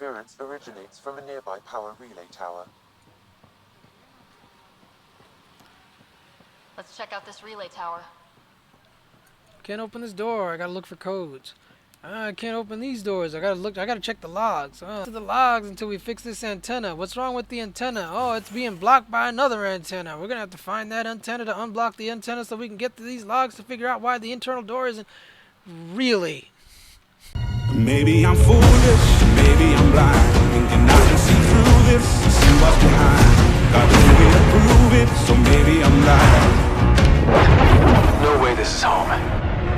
interference originates from a nearby power relay tower. Let's check out this relay tower. Can't open this door. I gotta look for codes. I can't open these doors. I gotta check the logs. The logs until we fix this antenna. What's wrong with the antenna? Oh, it's being blocked by another antenna. We're gonna have to find that antenna to unblock the antenna so we can get to these logs to figure out why the internal door isn't really. Maybe I'm foolish, maybe I'm blind, thinking I can see through this, see what's behind. Got no way to prove it, so maybe I'm lying. No way this is home.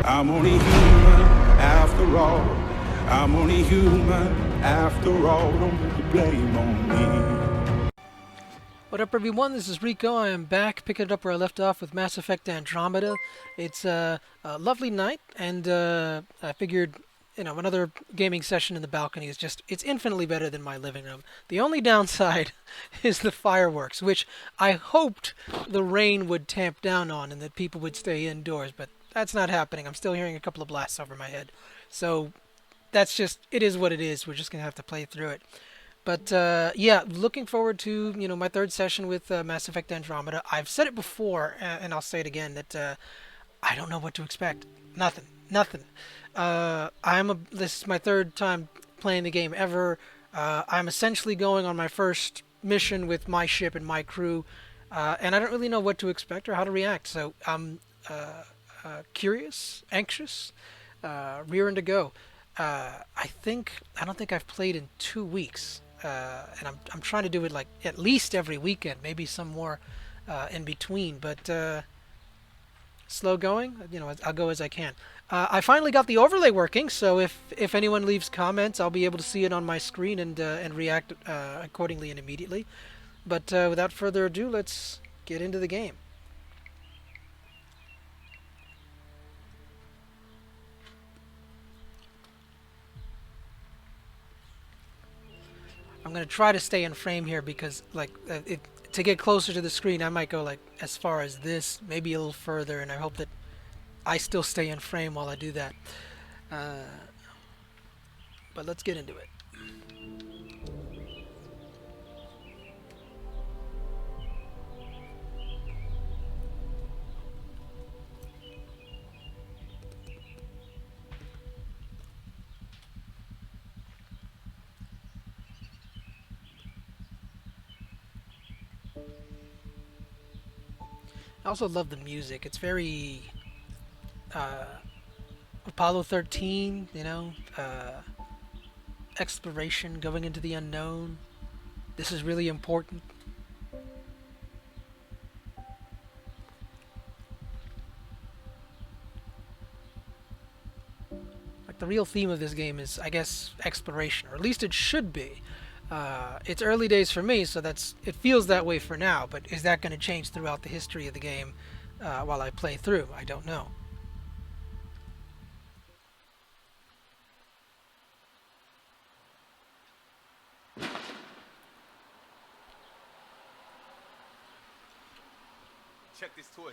I'm only human after all. I'm only human after all. Don't put the blame on me. What up, everyone? This is Rico. I am back, picking it up where I left off with Mass Effect Andromeda. It's a lovely night, and I figured, another gaming session in the balcony is it's infinitely better than my living room. The only downside is the fireworks, which I hoped the rain would tamp down on and that people would stay indoors, but that's not happening. I'm still hearing a couple of blasts over my head. So it is what it is. We're just going to have to play through it. But yeah, looking forward to, my third session with Mass Effect Andromeda. I've said it before, and I'll say it again, that I don't know what to expect. Nothing. This is my third time playing the game ever. I'm essentially going on my first mission with my ship and my crew, and I don't really know what to expect or how to react. So I'm curious, anxious, rearing to go. I don't think I've played in 2 weeks, and I'm trying to do it like at least every weekend, maybe some more in between. But slow going, I'll go as I can. I finally got the overlay working, so if anyone leaves comments, I'll be able to see it on my screen and react accordingly and immediately. But without further ado, let's get into the game. I'm gonna try to stay in frame here because, to get closer to the screen, I might go as far as this, maybe a little further, and I hope that I still stay in frame while I do that. But let's get into it. I also love the music. It's very Apollo 13, exploration, going into the unknown. This is really important. The real theme of this game is, I guess, exploration, or at least it should be. It's early days for me, so it feels that way for now, but is that going to change throughout the history of the game while I play through? I don't know. Check this toy.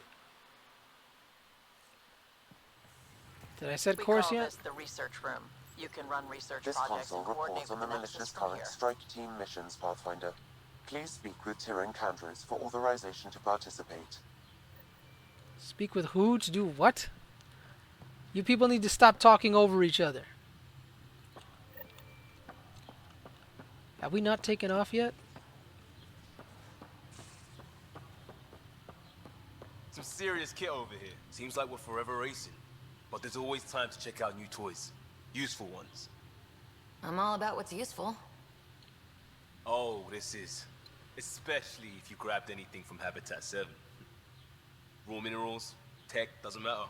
Did I set We course call yet? this the research room. You can run research This projects console and coordinate reports on the with militia's analysts from current here. strike team missions, Pathfinder. Please speak with Tyrann Candres for authorization to participate. Speak with who to do what? You people need to stop talking over each other. Have we not taken off yet? Some serious kit over here. Seems like we're forever racing. But there's always time to check out new toys. Useful ones. I'm all about what's useful. Oh, this is. Especially if you grabbed anything from Habitat 7. Raw minerals, tech, doesn't matter.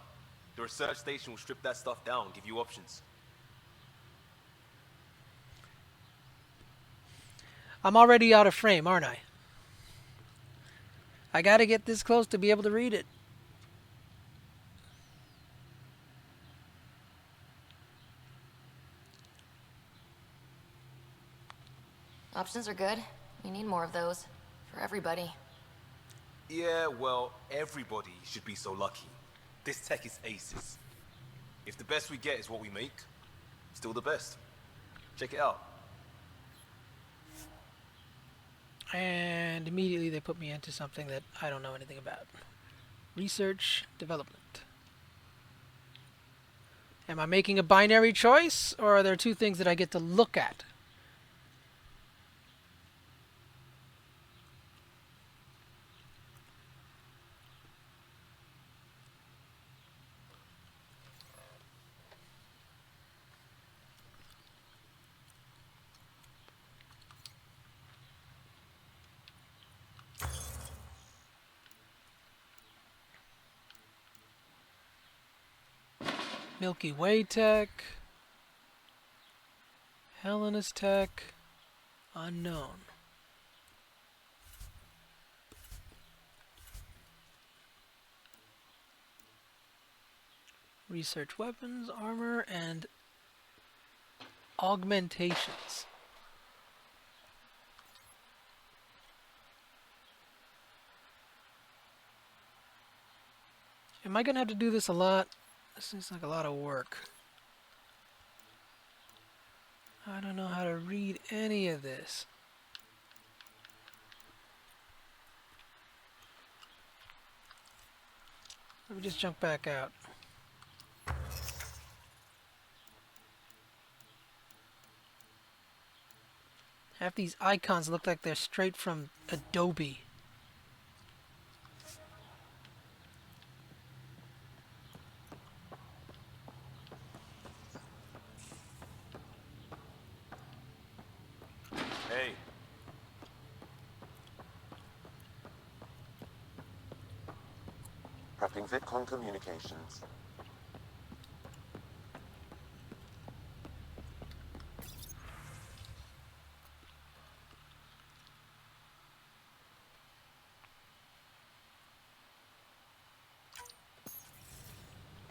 The research station will strip that stuff down and give you options. I'm already out of frame, aren't I? I gotta get this close to be able to read it. Options are good. We need more of those. For everybody. Yeah, well, everybody should be so lucky. This tech is aces. If the best we get is what we make, still the best. Check it out. And immediately they put me into something that I don't know anything about. Research, development. Am I making a binary choice, or are there two things that I get to look at? Milky Way tech, Helena's tech, unknown. Research weapons, armor, and augmentations. Am I gonna have to do this a lot? This seems like a lot of work. I don't know how to read any of this. Let me just jump back out. Half these icons look like they're straight from Adobe. Hey. Prepping VidCon communications.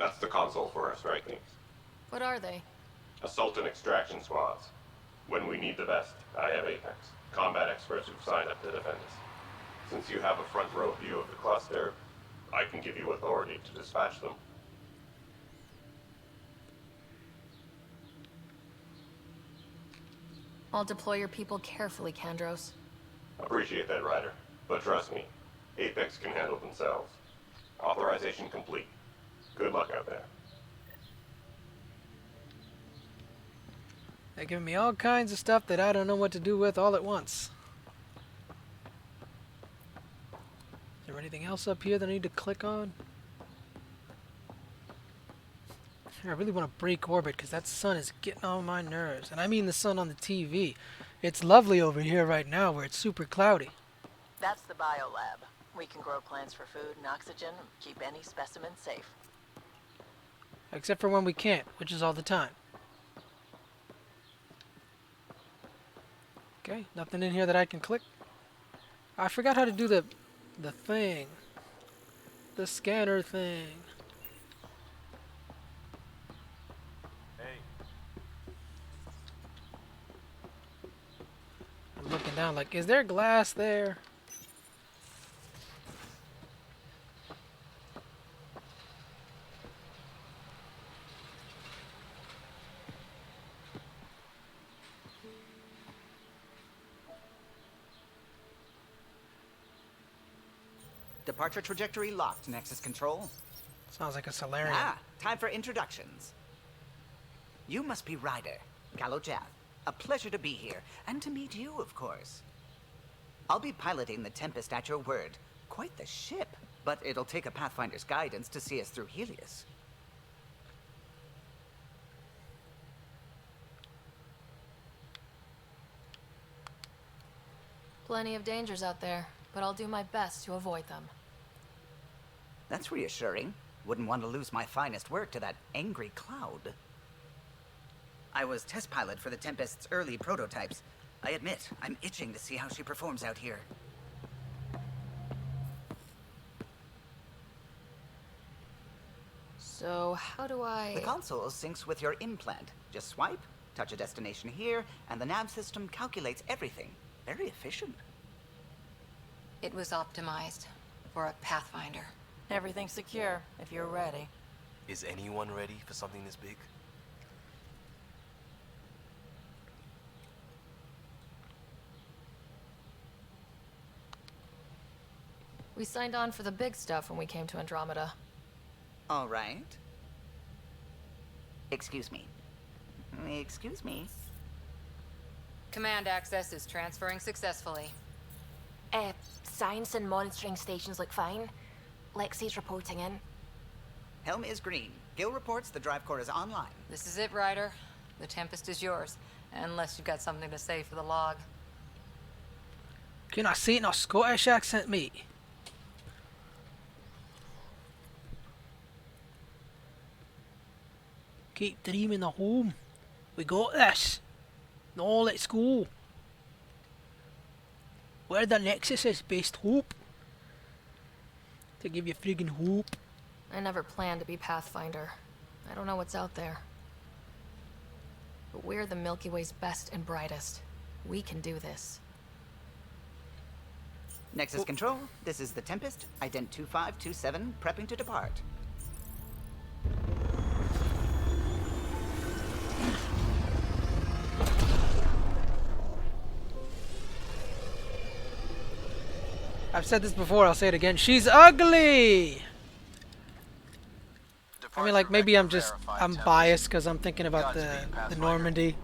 That's the console for our strike teams. What are they? Assault and extraction squads. When we need the best, I have Apex, combat experts who've signed up to defend us. Since you have a front row view of the cluster, I can give you authority to dispatch them. I'll deploy your people carefully, Kandros. Appreciate that, Ryder. But trust me, Apex can handle themselves. Authorization complete. Good luck out there. They're giving me all kinds of stuff that I don't know what to do with all at once. Is there anything else up here that I need to click on? I really want to break orbit because that sun is getting on my nerves. And I mean the sun on the TV. It's lovely over here right now where it's super cloudy. That's the biolab. We can grow plants for food and oxygen, keep any specimen safe. Except for when we can't, which is all the time. Okay, nothing in here that I can click. I forgot how to do the thing. The scanner thing. Hey. I'm looking down like, is there glass there? Departure trajectory locked, Nexus Control. Sounds like a Solarian. Time for introductions. You must be Ryder, Kalojath. A pleasure to be here, and to meet you, of course. I'll be piloting the Tempest at your word. Quite the ship, but it'll take a Pathfinder's guidance to see us through Helios. Plenty of dangers out there, but I'll do my best to avoid them. That's reassuring. Wouldn't want to lose my finest work to that angry cloud. I was test pilot for the Tempest's early prototypes. I admit, I'm itching to see how she performs out here. So, how do I... The console syncs with your implant. Just swipe, touch a destination here, and the nav system calculates everything. Very efficient. It was optimized for a Pathfinder. Everything's secure, if you're ready. Is anyone ready for something this big? We signed on for the big stuff when we came to Andromeda. All right. Excuse me. Excuse me. Command access is transferring successfully. Science and monitoring stations look fine. Lexi's reporting in. Helm is green. Gil reports the drive core is online. This is it, Ryder. The Tempest is yours. Unless you've got something to say for the log. Can I say it in a Scottish accent, mate? Keep dreaming of home. We got this. No, let's go. Where the Nexus is based, hope. To give you friggin' hope. I never planned to be Pathfinder. I don't know what's out there. But we're the Milky Way's best and brightest. We can do this. Nexus Control, this is the Tempest, ident 2527, prepping to depart. I've said this before, I'll say it again. She's ugly! I mean, like, maybe I'm biased because I'm thinking about the Normandy.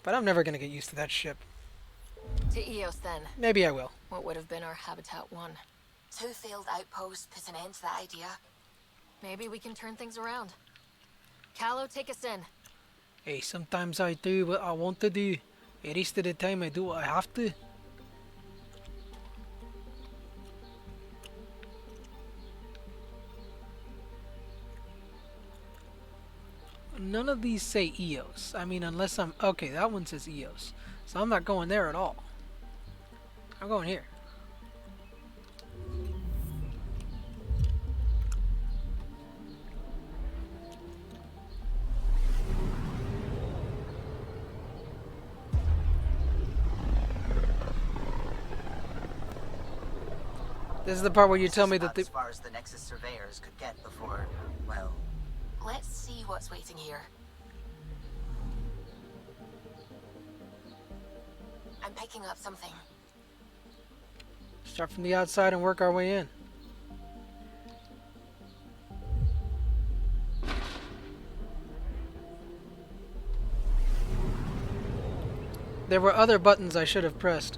But I'm never gonna get used to that ship. To Eos, then. Maybe I will. What would have been our Habitat 1. 2 failed outposts put an end to that idea. Maybe we can turn things around. Callow, take us in. Hey, sometimes I do what I want to do. The rest of the time I do what I have to. None of these say Eos. I mean, unless I'm... Okay, that one says Eos. So I'm not going there at all. I'm going here. This is the part where you tell me that as far as the Nexus surveyors could get before, well... Let's see what's waiting here. I'm picking up something. Start from the outside and work our way in. There were other buttons I should have pressed.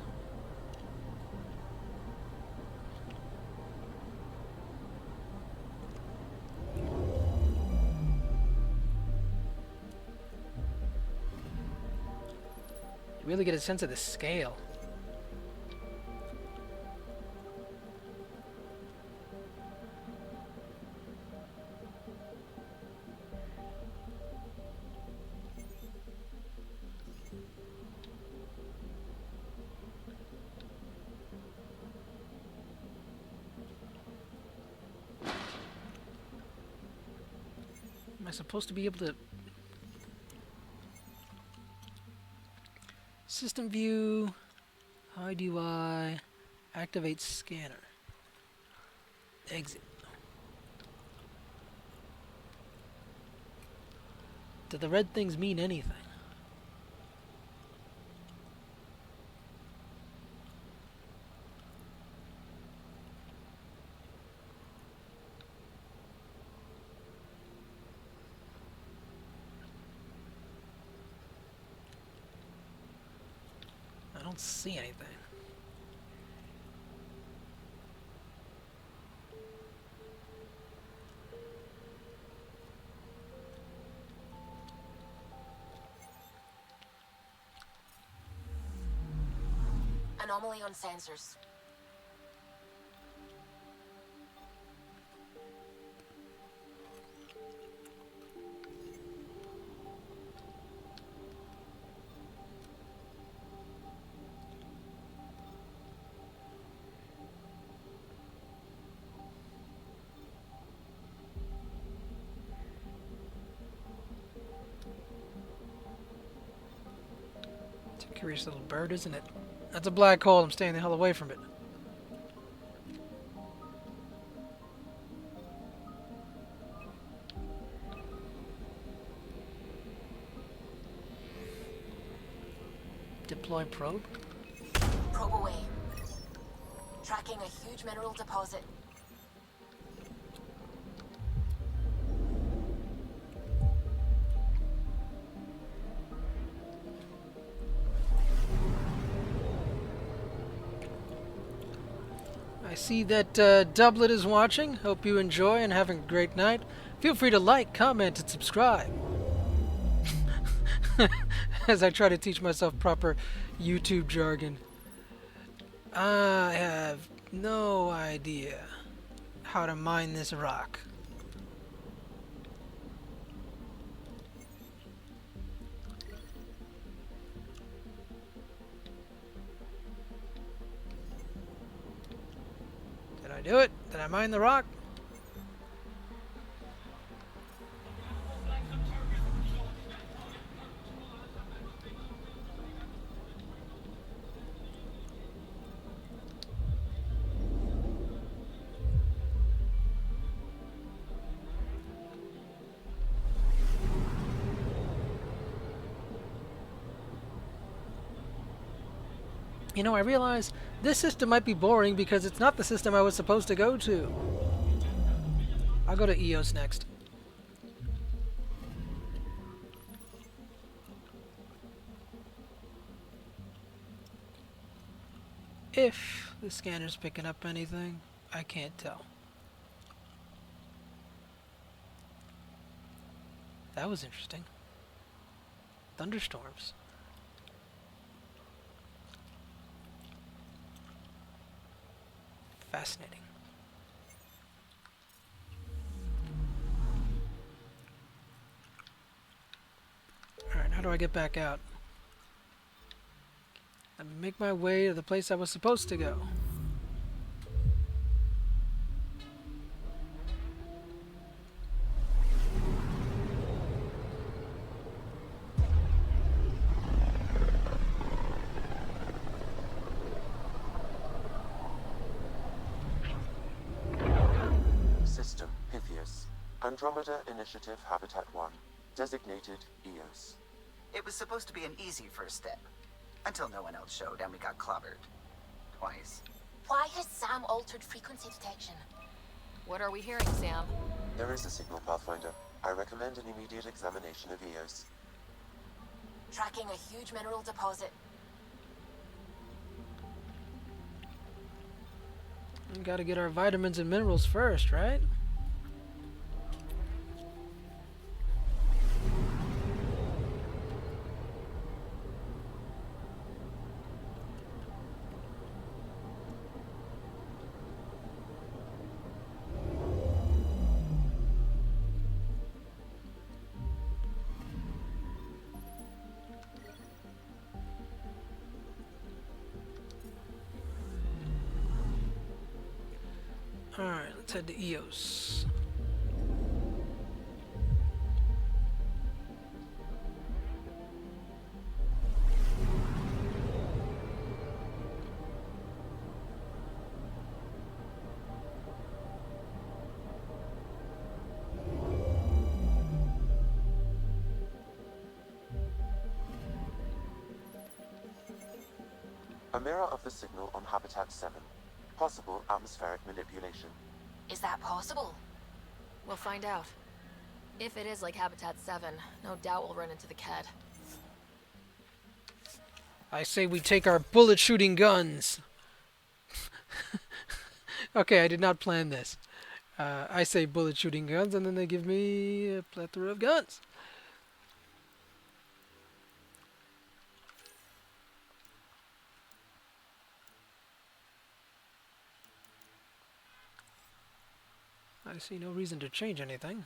You really get a sense of the scale. Am I supposed to be able to... System view, how do I activate scanner? Exit. Do the red things mean anything? I don't see anything. Anomaly on sensors. It's a curious little bird, isn't it? That's a black hole. I'm staying the hell away from it. Deploy probe. Probe away. Tracking a huge mineral deposit. I see that Doublet is watching. Hope you enjoy and having a great night. Feel free to like, comment, and subscribe. As I try to teach myself proper YouTube jargon. I have no idea how to mine this rock. Did I do it? Did I mine the rock? You know, I realize this system might be boring because it's not the system I was supposed to go to. I'll go to EOS next. If the scanner's picking up anything, I can't tell. That was interesting. Thunderstorms. Fascinating. Alright, how do I get back out? Let me make my way to the place I was supposed to go. System Pythias. Andromeda Initiative Habitat 1. Designated EOS. It was supposed to be an easy first step. Until no one else showed and we got clobbered. Twice. Why has Sam altered frequency detection? What are we hearing, Sam? There is a signal, Pathfinder. I recommend an immediate examination of EOS. Tracking a huge mineral deposit. We gotta get our vitamins and minerals first, right? Alright, let's head to EOS. A mirror of the signal on Habitat 7. Possible atmospheric manipulation. Is that possible? We'll find out. If it is like Habitat 7, no doubt we'll run into the CAD. I say we take our bullet-shooting guns. Okay, I did not plan this. I say bullet-shooting guns, and then they give me a plethora of guns. I see no reason to change anything.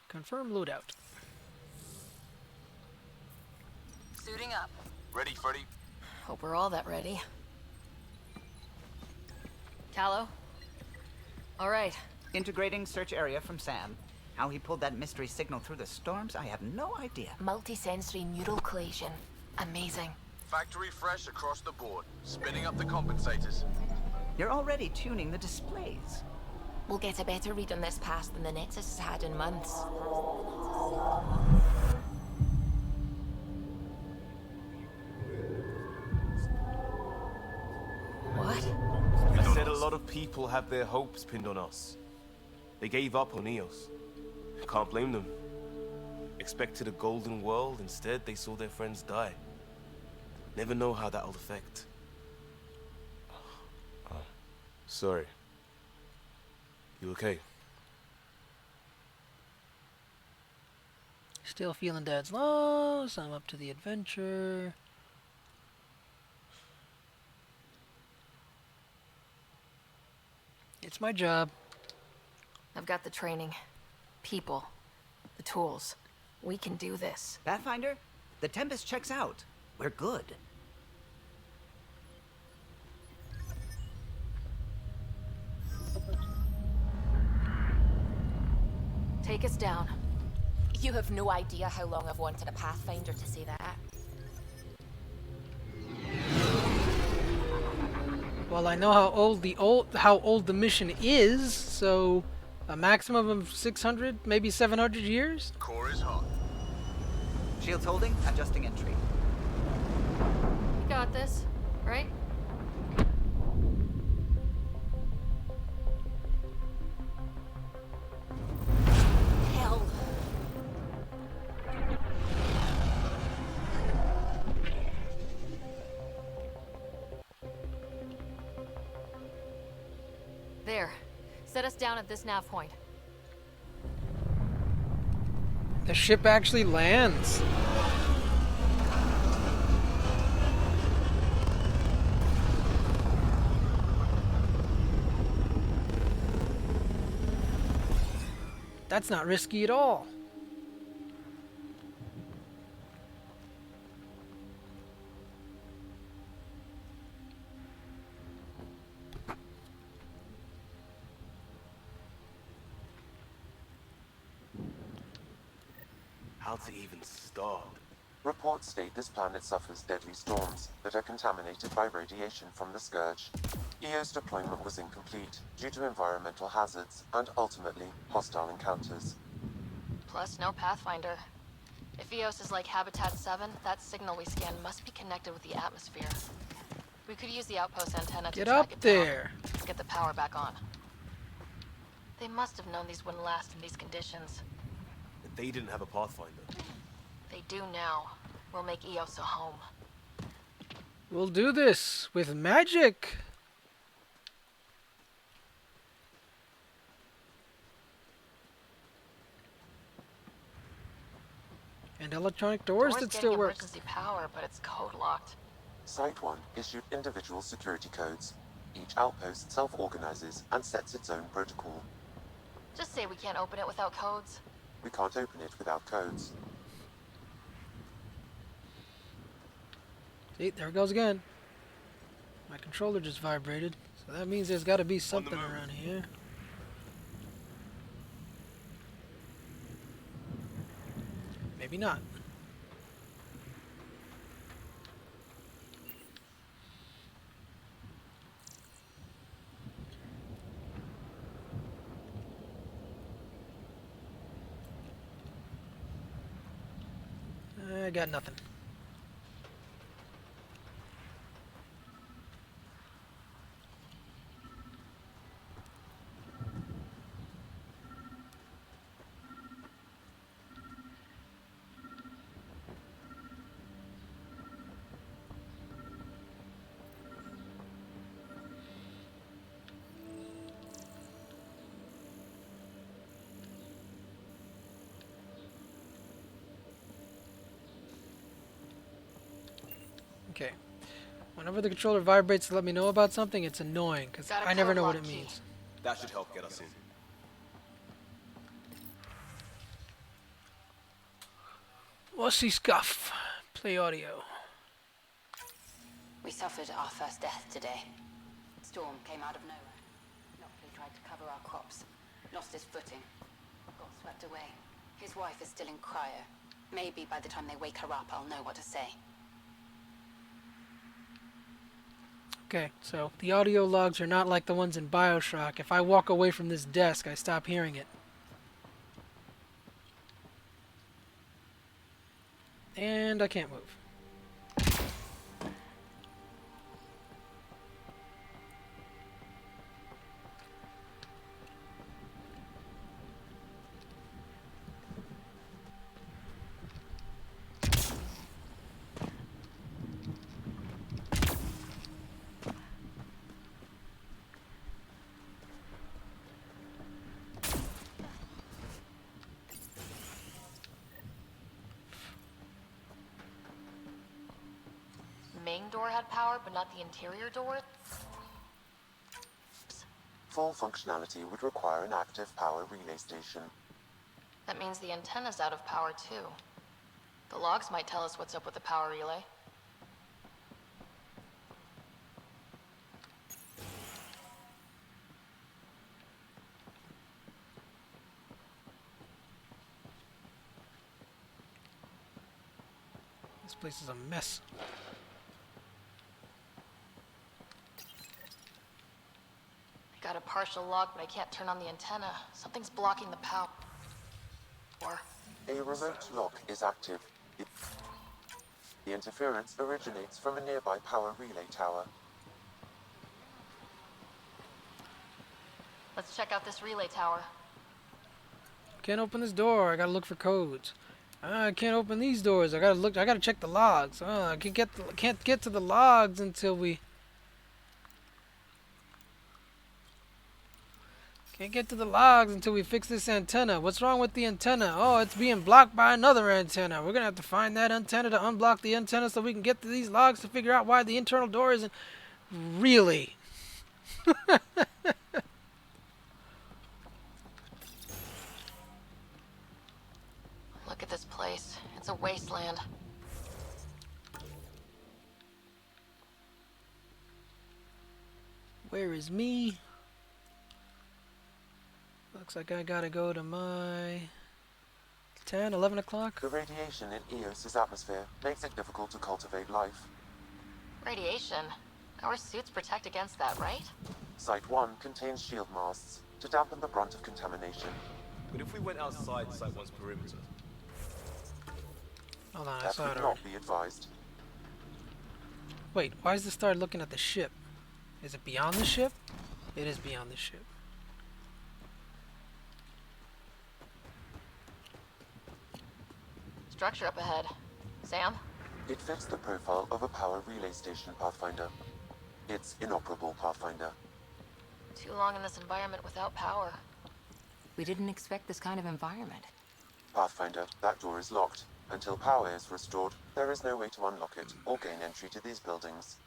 Confirm loadout. Suiting up. Ready, Freddy? Hope we're all that ready. Callow? All right. Integrating search area from Sam. How he pulled that mystery signal through the storms, I have no idea. Multisensory neural collation. Amazing. Factory fresh across the board. Spinning up the compensators. You're already tuning the displays. We'll get a better read on this pass than the Nexus has had in months. What? I said a lot of people have their hopes pinned on us. They gave up on Eos. Can't blame them. Expected a golden world, instead they saw their friends die. Never know how that'll affect. Sorry. You okay? Still feeling Dad's loss. I'm up to the adventure. It's my job. I've got the training, people, the tools. We can do this. Pathfinder, the Tempest checks out. We're good. Take us down. You have no idea how long I've wanted a Pathfinder to say that. Well, I know how old the mission is, so a maximum of 600, maybe 700 years. Core is hot. Shields holding, adjusting entry. You got this, right? Hell. There. Set us down at this nav point. The ship actually lands. That's not risky at all. How to even start? Reports state this planet suffers deadly storms that are contaminated by radiation from the Scourge. EO's deployment was incomplete due to environmental hazards and ultimately hostile encounters. Plus, no Pathfinder. If Eos is like Habitat 7, that signal we scan must be connected with the atmosphere. We could use the outpost antenna to Get track up it down. there. Get the power back on. They must have known these wouldn't last in these conditions. They didn't have a Pathfinder. They do now. We'll make Eos a home. We'll do this with magic. And electronic doors that getting still work. emergency power, but it's code locked. Site 1 issued individual security codes. Each outpost self-organizes and sets its own protocol. Just say we can't open it without codes. We can't open it without codes. See, there it goes again. My controller just vibrated, so that means there's got to be something around here. Maybe not. I got nothing. Okay. Whenever the controller vibrates to let me know about something, it's annoying, because Got a I never code know what lock it key. means. That should help get us in. What's the scuff? Play audio. We suffered our first death today. Storm came out of nowhere. Lockley tried to cover our crops. Lost his footing. Got swept away. His wife is still in cryo. Maybe by the time they wake her up, I'll know what to say. Okay, so the audio logs are not like the ones in BioShock. If I walk away from this desk, I stop hearing it. And I can't move. Main door had power, but not the interior door? Full functionality would require an active power relay station. That means the antenna's out of power, too. The logs might tell us what's up with the power relay. This place is a mess. I got a partial log, but I can't turn on the antenna. Something's blocking the power. A remote lock is active. The interference originates from a nearby power relay tower. Let's check out this relay tower. Can't open this door. I gotta look for codes. I can't open these doors. I gotta check the logs. I can't get to the logs until we. Can't get to the logs until we fix this antenna. What's wrong with the antenna? Oh, it's being blocked by another antenna. We're gonna have to find that antenna to unblock the antenna so we can get to these logs to figure out why the internal door isn't. Really? Look at this place. It's a wasteland. Where is me? Looks like I gotta go to my 10, 11 o'clock. The radiation in Eos's atmosphere makes it difficult to cultivate life. Radiation? Our suits protect against that, right? Site 1 contains shield masts to dampen the brunt of contamination. But if we went outside Site 1's perimeter? Hold on, I That saw it would already. not be advised. Wait, why is the star looking at the ship? Is it beyond the ship? It is beyond the ship. Structure up ahead. Sam? It fits the profile of a power relay station, Pathfinder. It's inoperable, Pathfinder. Too long in this environment without power. We didn't expect this kind of environment. Pathfinder, that door is locked. Until power is restored, there is no way to unlock it or gain entry to these buildings.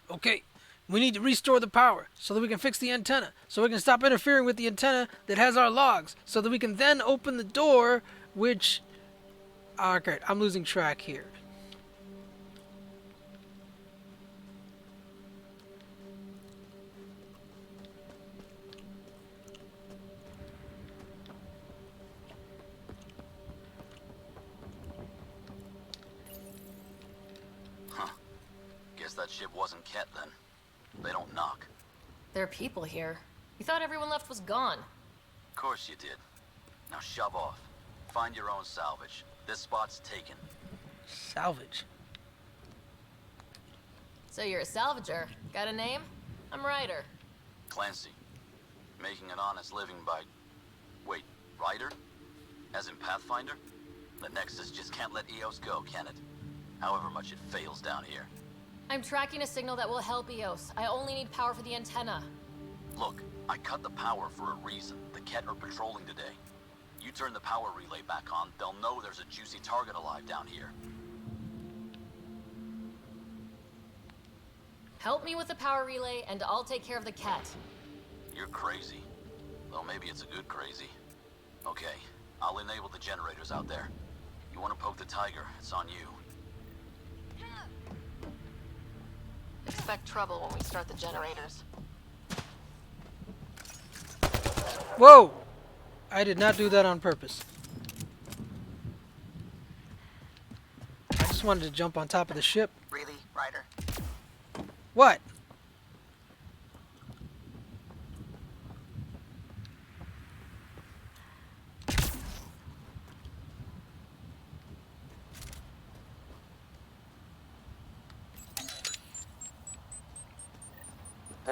Okay, we need to restore the power so that we can fix the antenna, so we can stop interfering with the antenna that has our logs, so that we can then open the door, which... Okay, I'm losing track here. Guess that ship wasn't Ket then. They don't knock. There are people here. We thought everyone left was gone. Of course you did. Now shove off. Find your own salvage. This spot's taken. Salvage. So you're a salvager. Got a name? I'm Ryder. Clancy. Making an honest living by... Wait, Ryder? As in Pathfinder? The Nexus just can't let Eos go, can it? However much it fails down here. I'm tracking a signal that will help Eos. I only need power for the antenna. Look, I cut the power for a reason. The Ket are patrolling today. You turn the power relay back on, they'll know there's a juicy target alive down here. Help me with the power relay, and I'll take care of the cat. You're crazy. Well, maybe it's a good crazy. Okay, I'll enable the generators out there. You want to poke the tiger, it's on you. Expect trouble when we start the generators. Whoa! I did not do that on purpose. I just wanted to jump on top of the ship. Really, Ryder? What?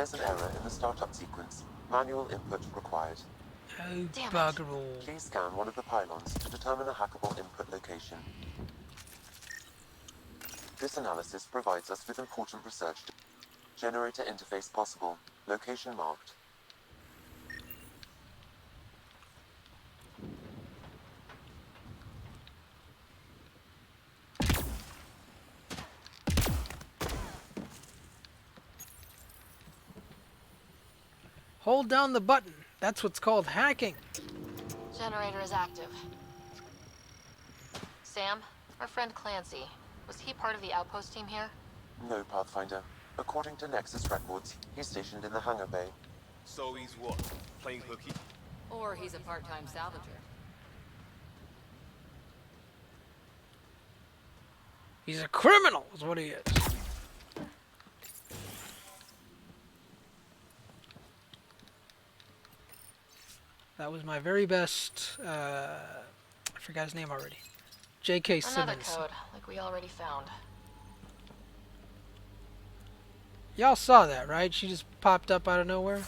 There's an error in the startup sequence. Manual input required. Oh, Damn it. bugger all. Please scan one of the pylons to determine a hackable input location. This analysis provides us with important research. Generator interface possible. Location marked. Hold down the button. That's what's called hacking. Generator is active. Sam, our friend Clancy, was he part of the outpost team here? No, Pathfinder. According to Nexus records, he's stationed in the hangar bay. So he's what? Playing hooky? Or he's a part-time salvager. He's a criminal, is what he is. That was my very best, I forgot his name already. J.K. Another Simmons. code, like we already found. Y'all saw that, right? She just popped up out of nowhere.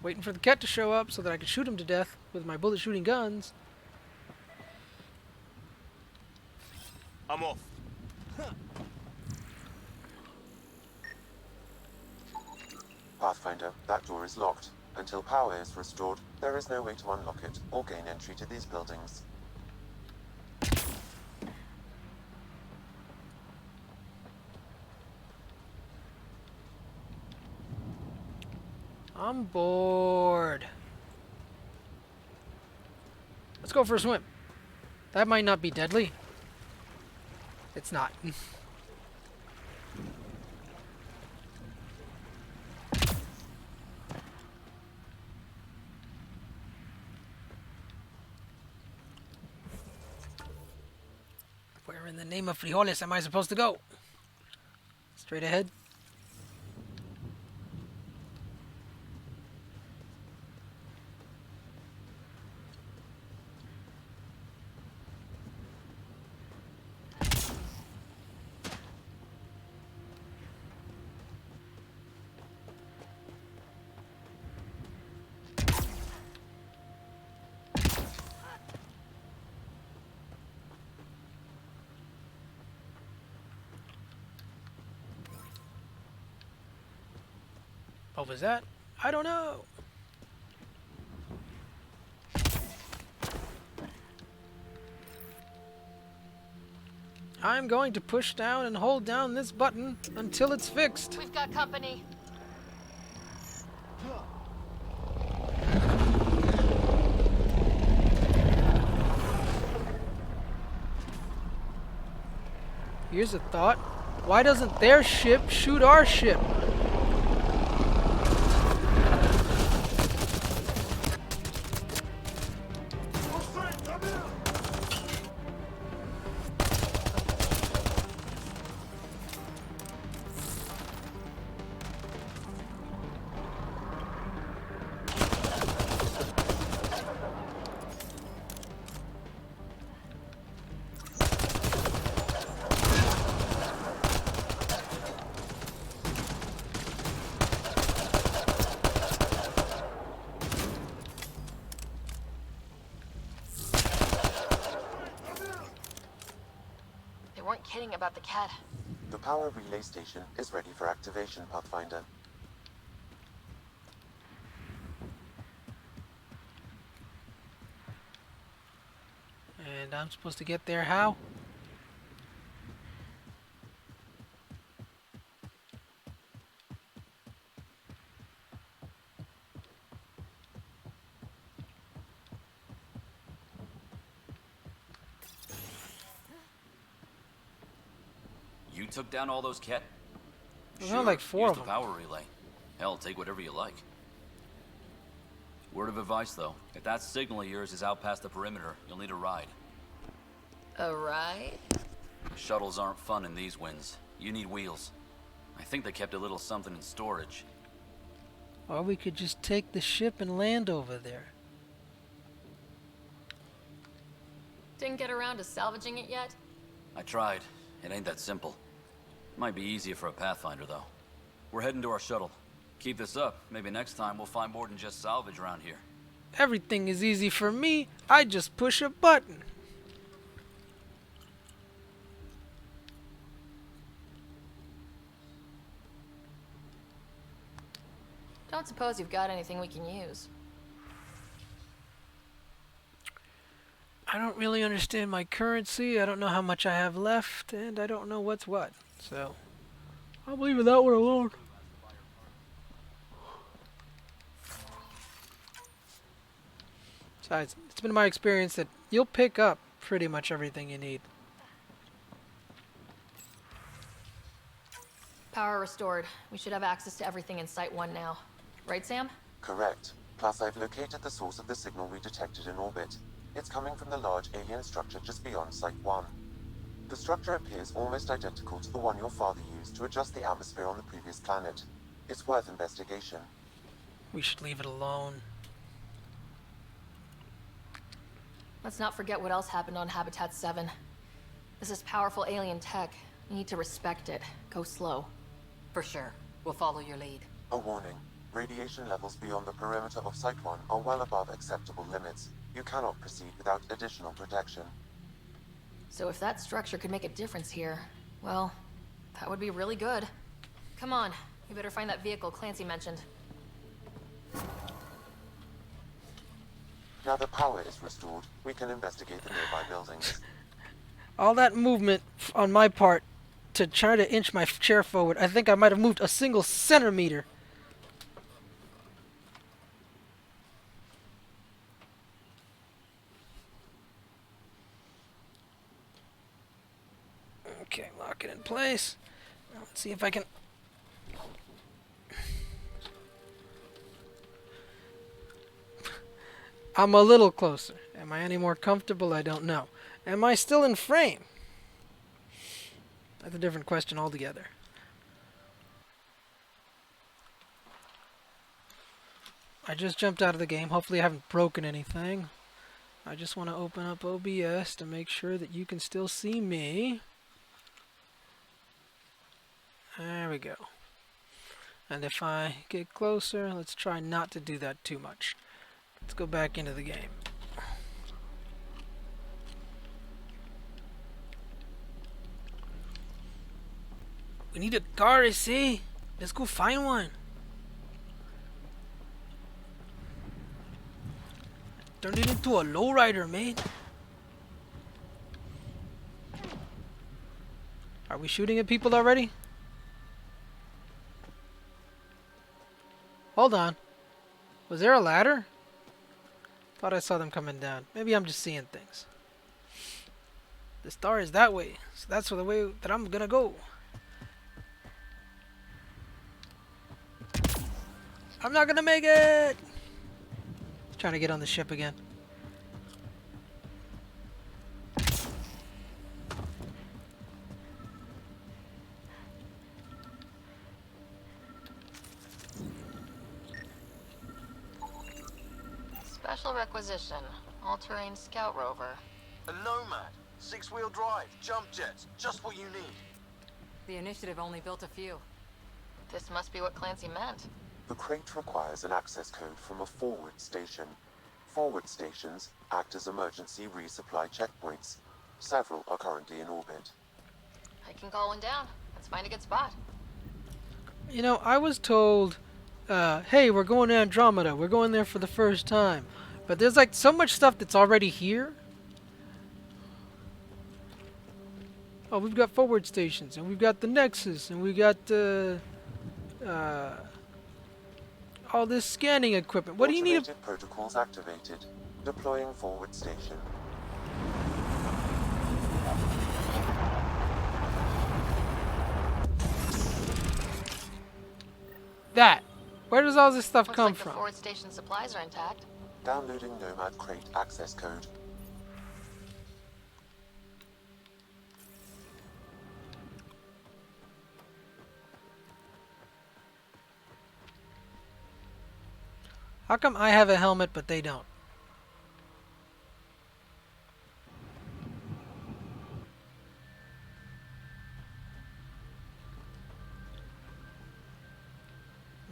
Waiting for the cat to show up so that I can shoot him to death with my bullet shooting guns. I'm off. Pathfinder, that door is locked. Until power is restored, there is no way to unlock it or gain entry to these buildings. I'm bored. Let's go for a swim. That might not be deadly. It's not. Where in the name of frijoles am I supposed to go? Straight ahead. What was that? I don't know. I'm going to push down and hold down this button until it's fixed. We've got company. Here's a thought. Why doesn't their ship shoot our ship? They weren't kidding about the cat. The power relay station is ready for activation, Pathfinder. And I'm supposed to get there how? You took down all those cat? There's only like 4 use of the them. power relay. Hell, take whatever you like. Word of advice, though. If that signal of yours is out past the perimeter, you'll need a ride. A ride? Shuttles aren't fun in these winds. You need wheels. I think they kept a little something in storage. Or we could just take the ship and land over there. Didn't get around to salvaging it yet? I tried. It ain't that simple. Might be easier for a Pathfinder, though. We're heading to our shuttle. Keep this up. Maybe next time we'll find more than just salvage around here. Everything is easy for me. I just push a button. Don't suppose you've got anything we can use. I don't really understand my currency. I don't know how much I have left, and I don't know what's what. So, I'll leave that one alone. Besides, it's been my experience that you'll pick up pretty much everything you need. Power restored. We should have access to everything in Site 1 now. Right, Sam? Correct. Plus, I've located the source of the signal we detected in orbit. It's coming from the large alien structure just beyond Site 1. The structure appears almost identical to the one your father used to adjust the atmosphere on the previous planet. It's worth investigation. We should leave it alone. Let's not forget what else happened on Habitat 7. This is powerful alien tech. You need to respect it. Go slow. For sure. We'll follow your lead. A warning. Radiation levels beyond the perimeter of Site 1 are well above acceptable limits. You cannot proceed without additional protection. So if that structure could make a difference here, well, that would be really good. Come on, we better find that vehicle Clancy mentioned. Now that power is restored, we can investigate the nearby buildings. All that movement on my part to try to inch my chair forward, I think I might have moved a single centimeter. Okay, lock it in place. Now let's see if I can... I'm a little closer. Am I any more comfortable? I don't know. Am I still in frame? That's a different question altogether. I just jumped out of the game. Hopefully I haven't broken anything. I just want to open up OBS to make sure that you can still see me. There we go. And if I get closer, let's try not to do that too much. Let's go back into the game. We need a car, I see. Let's go find one. Turned it into a lowrider, man. Are we shooting at people already? Hold on. Was there a ladder? Thought I saw them coming down. Maybe I'm just seeing things. The star is that way, so that's the way that I'm gonna go. I'm not gonna make it! Trying to get on the ship again. Special requisition. All-terrain scout rover. A Nomad. 6-wheel drive. Jump jets. Just what you need. The initiative only built a few. This must be what Clancy meant. The crate requires an access code from a forward station. Forward stations act as emergency resupply checkpoints. Several are currently in orbit. I can call one down. Let's find a good spot. You know, I was told, hey, we're going to Andromeda. We're going there for the first time. But there's like so much stuff that's already here. Oh, we've got forward stations, and we've got the Nexus, and we got all this scanning equipment. What do you need? Automated protocols activated. Deploying forward station. That. Where does all this stuff Looks come like from? The forward station supplies are intact. Downloading Nomad crate access code. How come I have a helmet but they don't?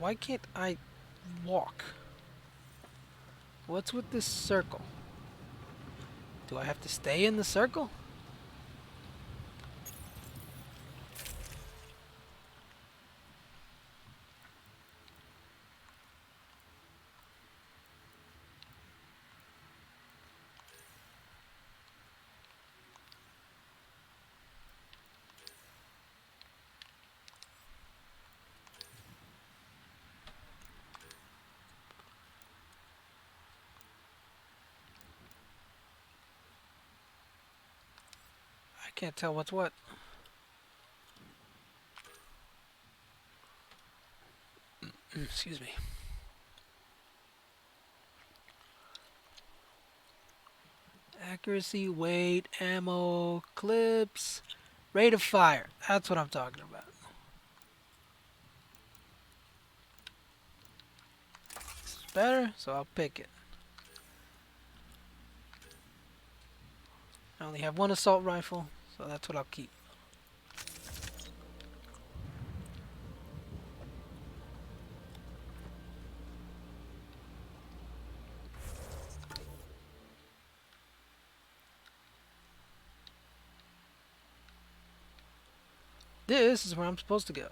Why can't I walk? What's with this circle? Do I have to stay in the circle? I can't tell what's what. Excuse me. Accuracy, weight, ammo, clips, rate of fire. That's what I'm talking about. This is better, so I'll pick it. I only have one assault rifle, so that's what I'll keep. This is where I'm supposed to go.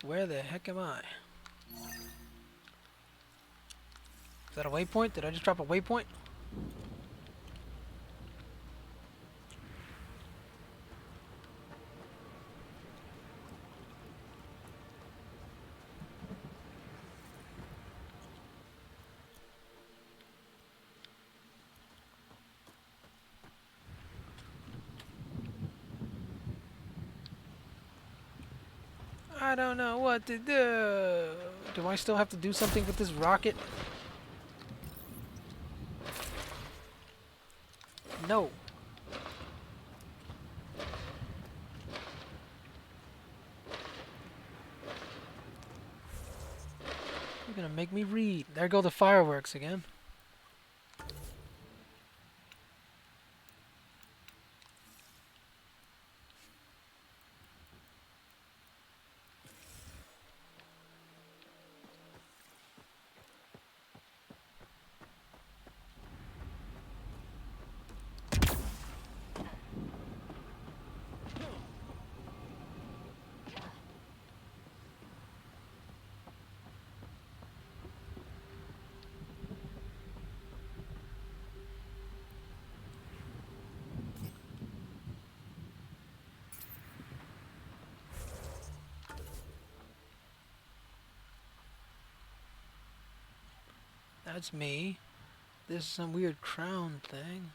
Where the heck am I? Is that a waypoint? Did I just drop a waypoint? I don't know what to do. Do I still have to do something with this rocket? No. You're gonna make me read. There go the fireworks again. That's me. This is some weird crown thing.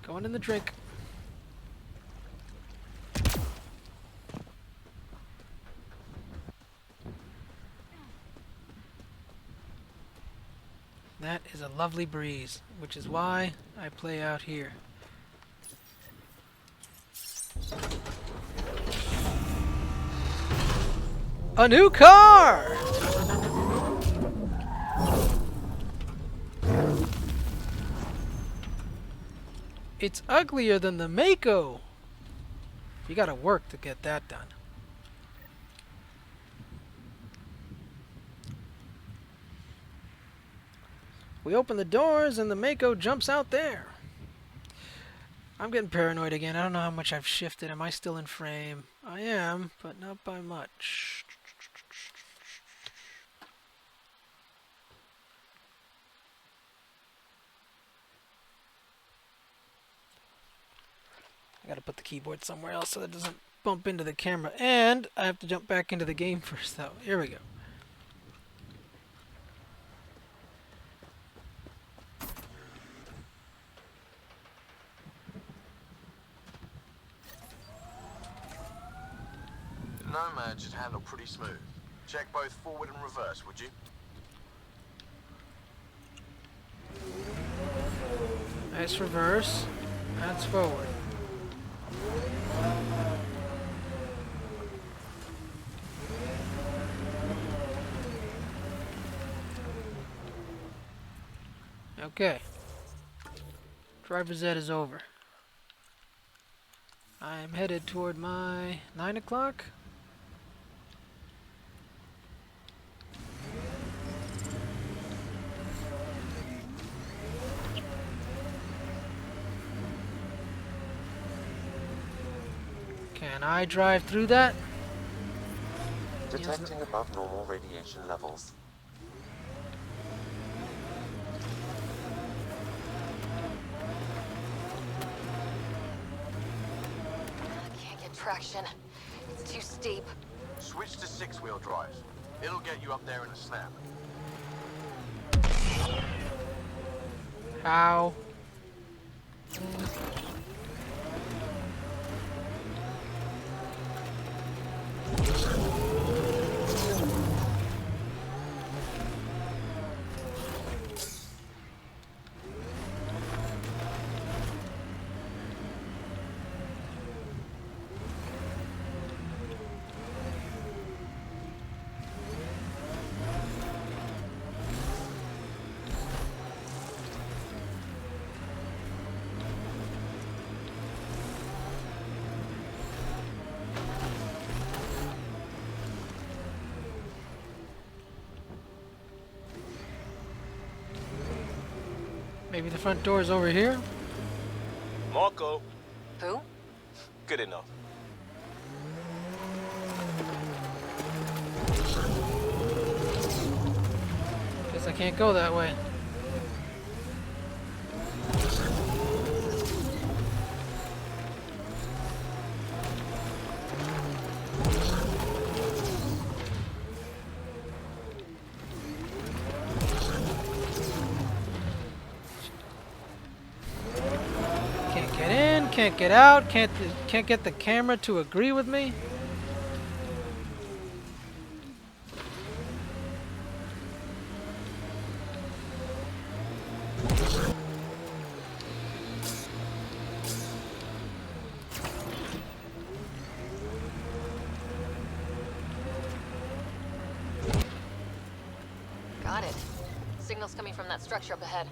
Going in the drink. That is a lovely breeze, which is why I play out here. A new car! It's uglier than the Mako. You gotta work to get that done. We open the doors and the Mako jumps out there. I'm getting paranoid again. I don't know how much I've shifted. Am I still in frame? I am, but not by much. I gotta put the keyboard somewhere else so that it doesn't bump into the camera. And I have to jump back into the game first, though. Here we go. Nomad should handle pretty smooth. Check both forward and reverse, would you? Nice reverse. That's forward. Okay. Driver's ed is over. I'm headed toward my 9 o'clock. Can I drive through that? Detecting above normal radiation levels. Can't get traction. It's too steep. Switch to six-wheel drive. It'll get you up there in a snap. How? Maybe the front door is over here? Marco. Who? Good enough. Guess I can't go that way. Can't get in, can't get out, can't get the camera to agree with me. Got it. Signal's coming from that structure up ahead.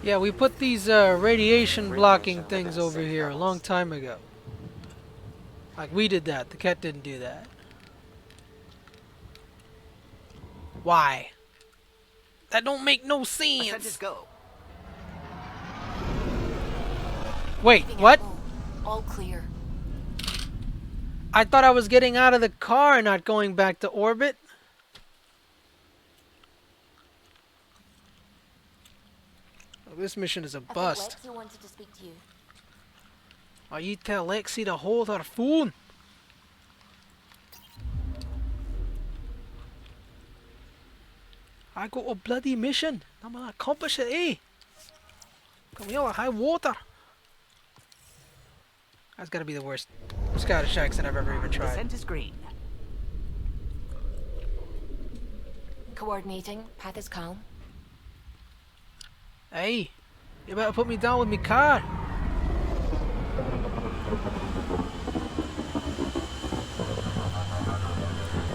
Yeah, we put these radiation blocking Radiation things within over safe here a levels. long time ago. Like we did that. The cat didn't do that. Why? That don't make no Ascent is sense. go. Wait, Keeping what? it low. All clear. I thought I was getting out of the car and not going back to orbit. Oh, this mission is a bust. Lexi wanted to speak to you. Oh, you tell Lexi to hold her phone. I got a bloody mission. I'm gonna accomplish it, eh? Come here, high water. That's gotta be the worst Scottish accent I've ever even tried. Descent is green. Coordinating. Path is calm. Hey, you better put me down with me car.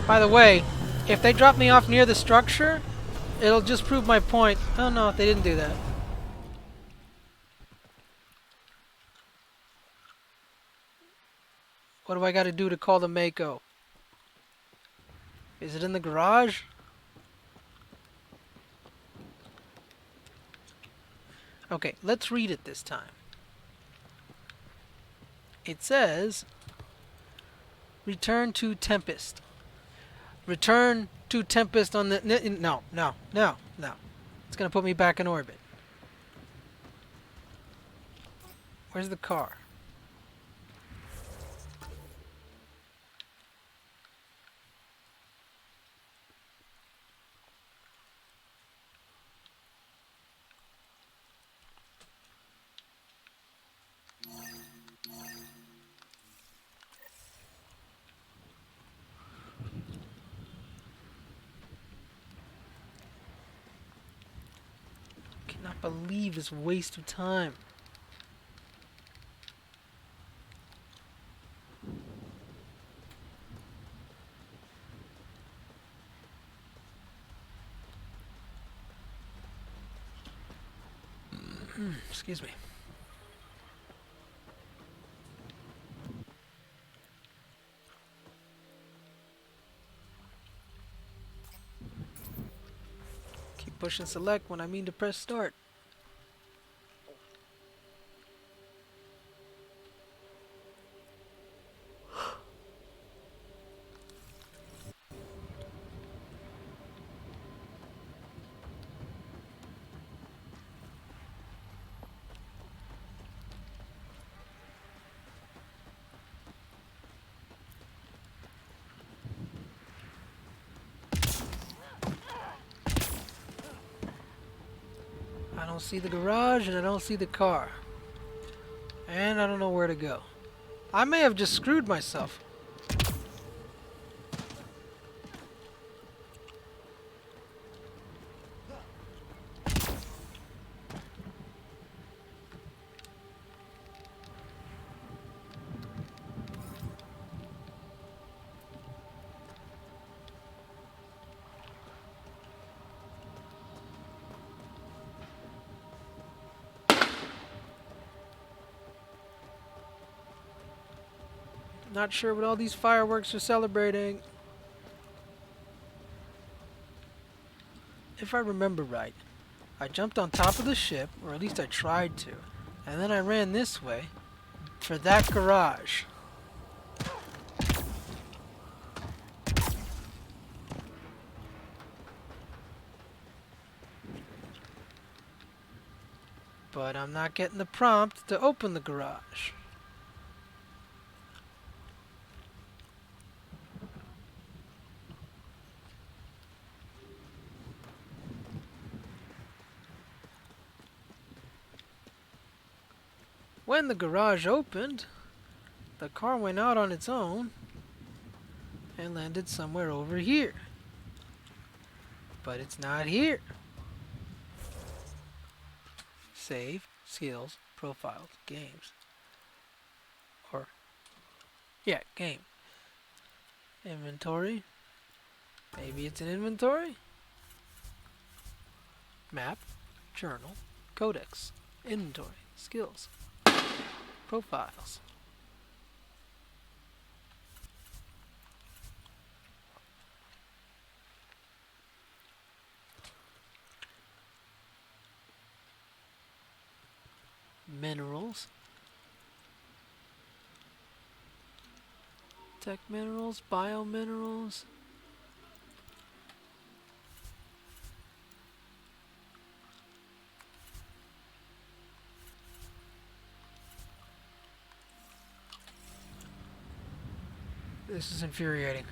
By the way, if they drop me off near the structure, it'll just prove my point. Oh no, they didn't do that. What do I gotta do to call the Mako? Is it in the garage? Okay, let's read it this time. It says, return to Tempest. Return to Tempest on the... No. It's going to put me back in orbit. Where's the car? Cannot believe this waste of time. Excuse me. Keep pushing select when I mean to press start. I don't see the garage and I don't see the car. And I don't know where to go. I may have just screwed myself. Not sure what all these fireworks are celebrating. If I remember right, I jumped on top of the ship, or at least I tried to, and then I ran this way for that garage. But I'm not getting the prompt to open the garage. When the garage opened, the car went out on its own and landed somewhere over here. But it's not here. Save, skills, profiles, games. Or, yeah, game. Inventory. Maybe it's an inventory. Map, journal, codex, inventory, skills. Profiles. Minerals. Tech minerals, biominerals. This is infuriating.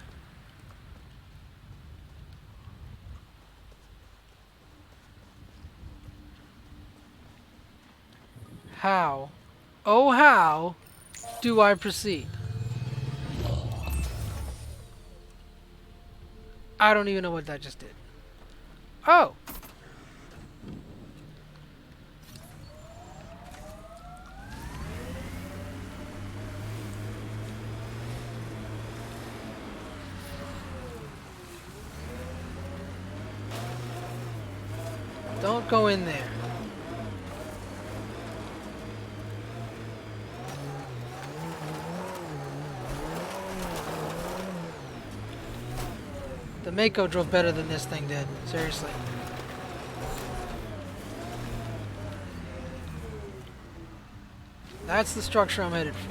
How, oh how, do I proceed? I don't even know what that just did. Oh! Don't go in there. The Mako drove better than this thing did. Seriously. That's the structure I'm headed for.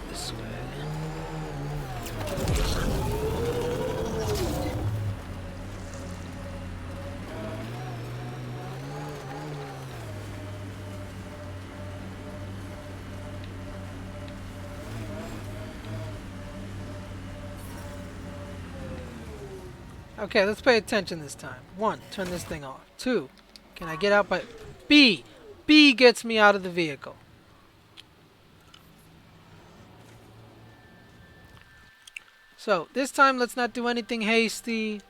This way. Okay, let's pay attention this time. 1, turn this thing off. 2, can I get out by... B! B gets me out of the vehicle. So, this time let's not do anything hasty.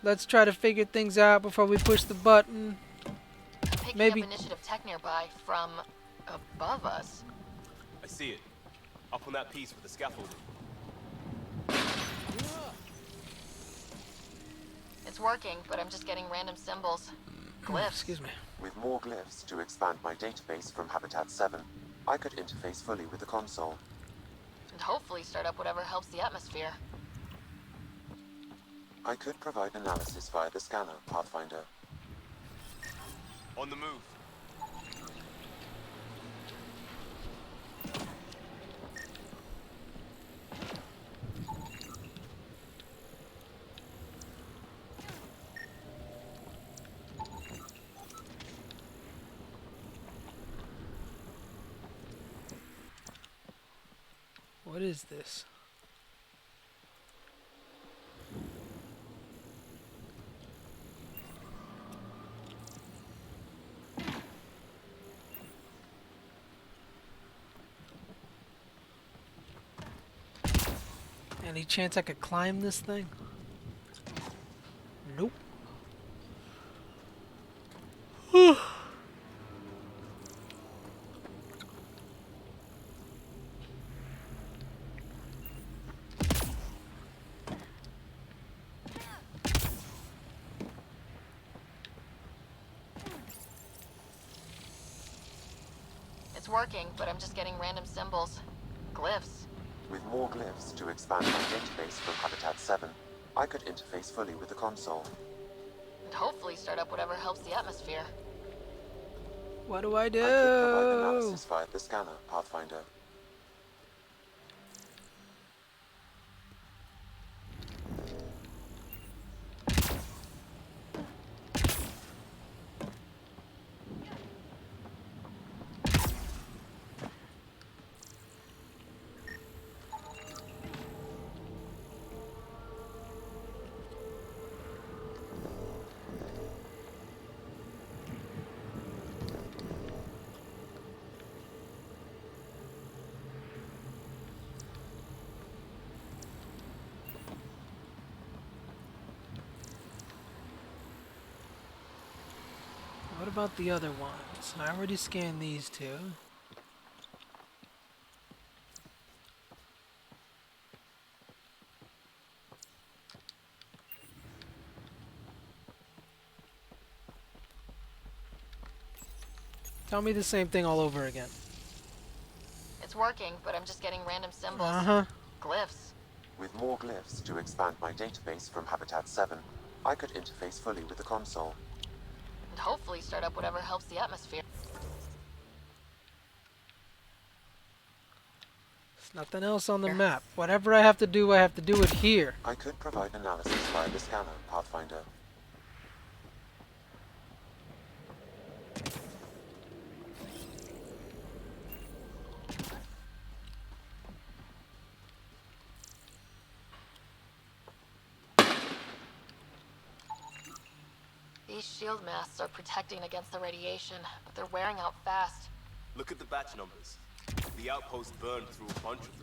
Let's try to figure things out before we push the button. I'm picking Maybe... up initiative tech nearby from above us. I see it. Up on that piece with the scaffolding. It's working, but I'm just getting random symbols. Glyphs. Excuse me. With more glyphs to expand my database from Habitat 7, I could interface fully with the console. And hopefully start up whatever helps the atmosphere. I could provide analysis via the scanner, Pathfinder. On the move. What is this? Any chance I could climb this thing? Nope. It's working, but I'm just getting random symbols. Glyphs. With more glyphs to expand my database from Habitat 7, I could interface fully with the console. And hopefully start up whatever helps the atmosphere. What do I do? I could provide analysis via the scanner, Pathfinder. What about the other ones? I already scanned these two. Tell me the same thing all over again. It's working, but I'm just getting random symbols. Uh-huh. Glyphs. With more glyphs to expand my database from Habitat 7, I could interface fully with the console. And hopefully start up whatever helps the atmosphere. There's nothing else on the map. Whatever I have to do it here. I could provide analysis via the scanner, Pathfinder. These shield masks are protecting against the radiation, but they're wearing out fast. Look at the batch numbers. The outpost burned through a bunch of them.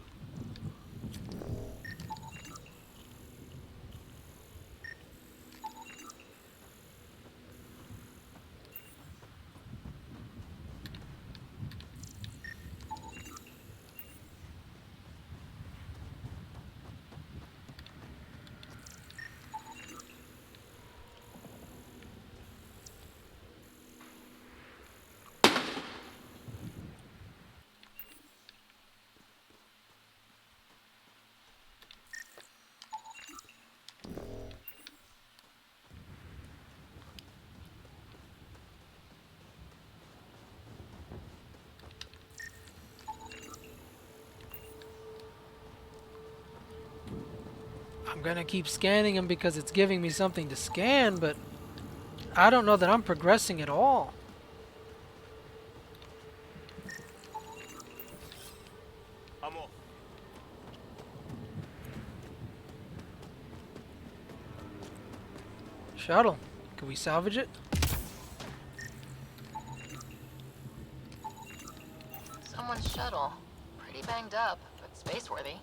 I'm gonna keep scanning them because it's giving me something to scan, but I don't know that I'm progressing at all. I'm off. Shuttle. Can we salvage it? Someone's shuttle. Pretty banged up, but space-worthy.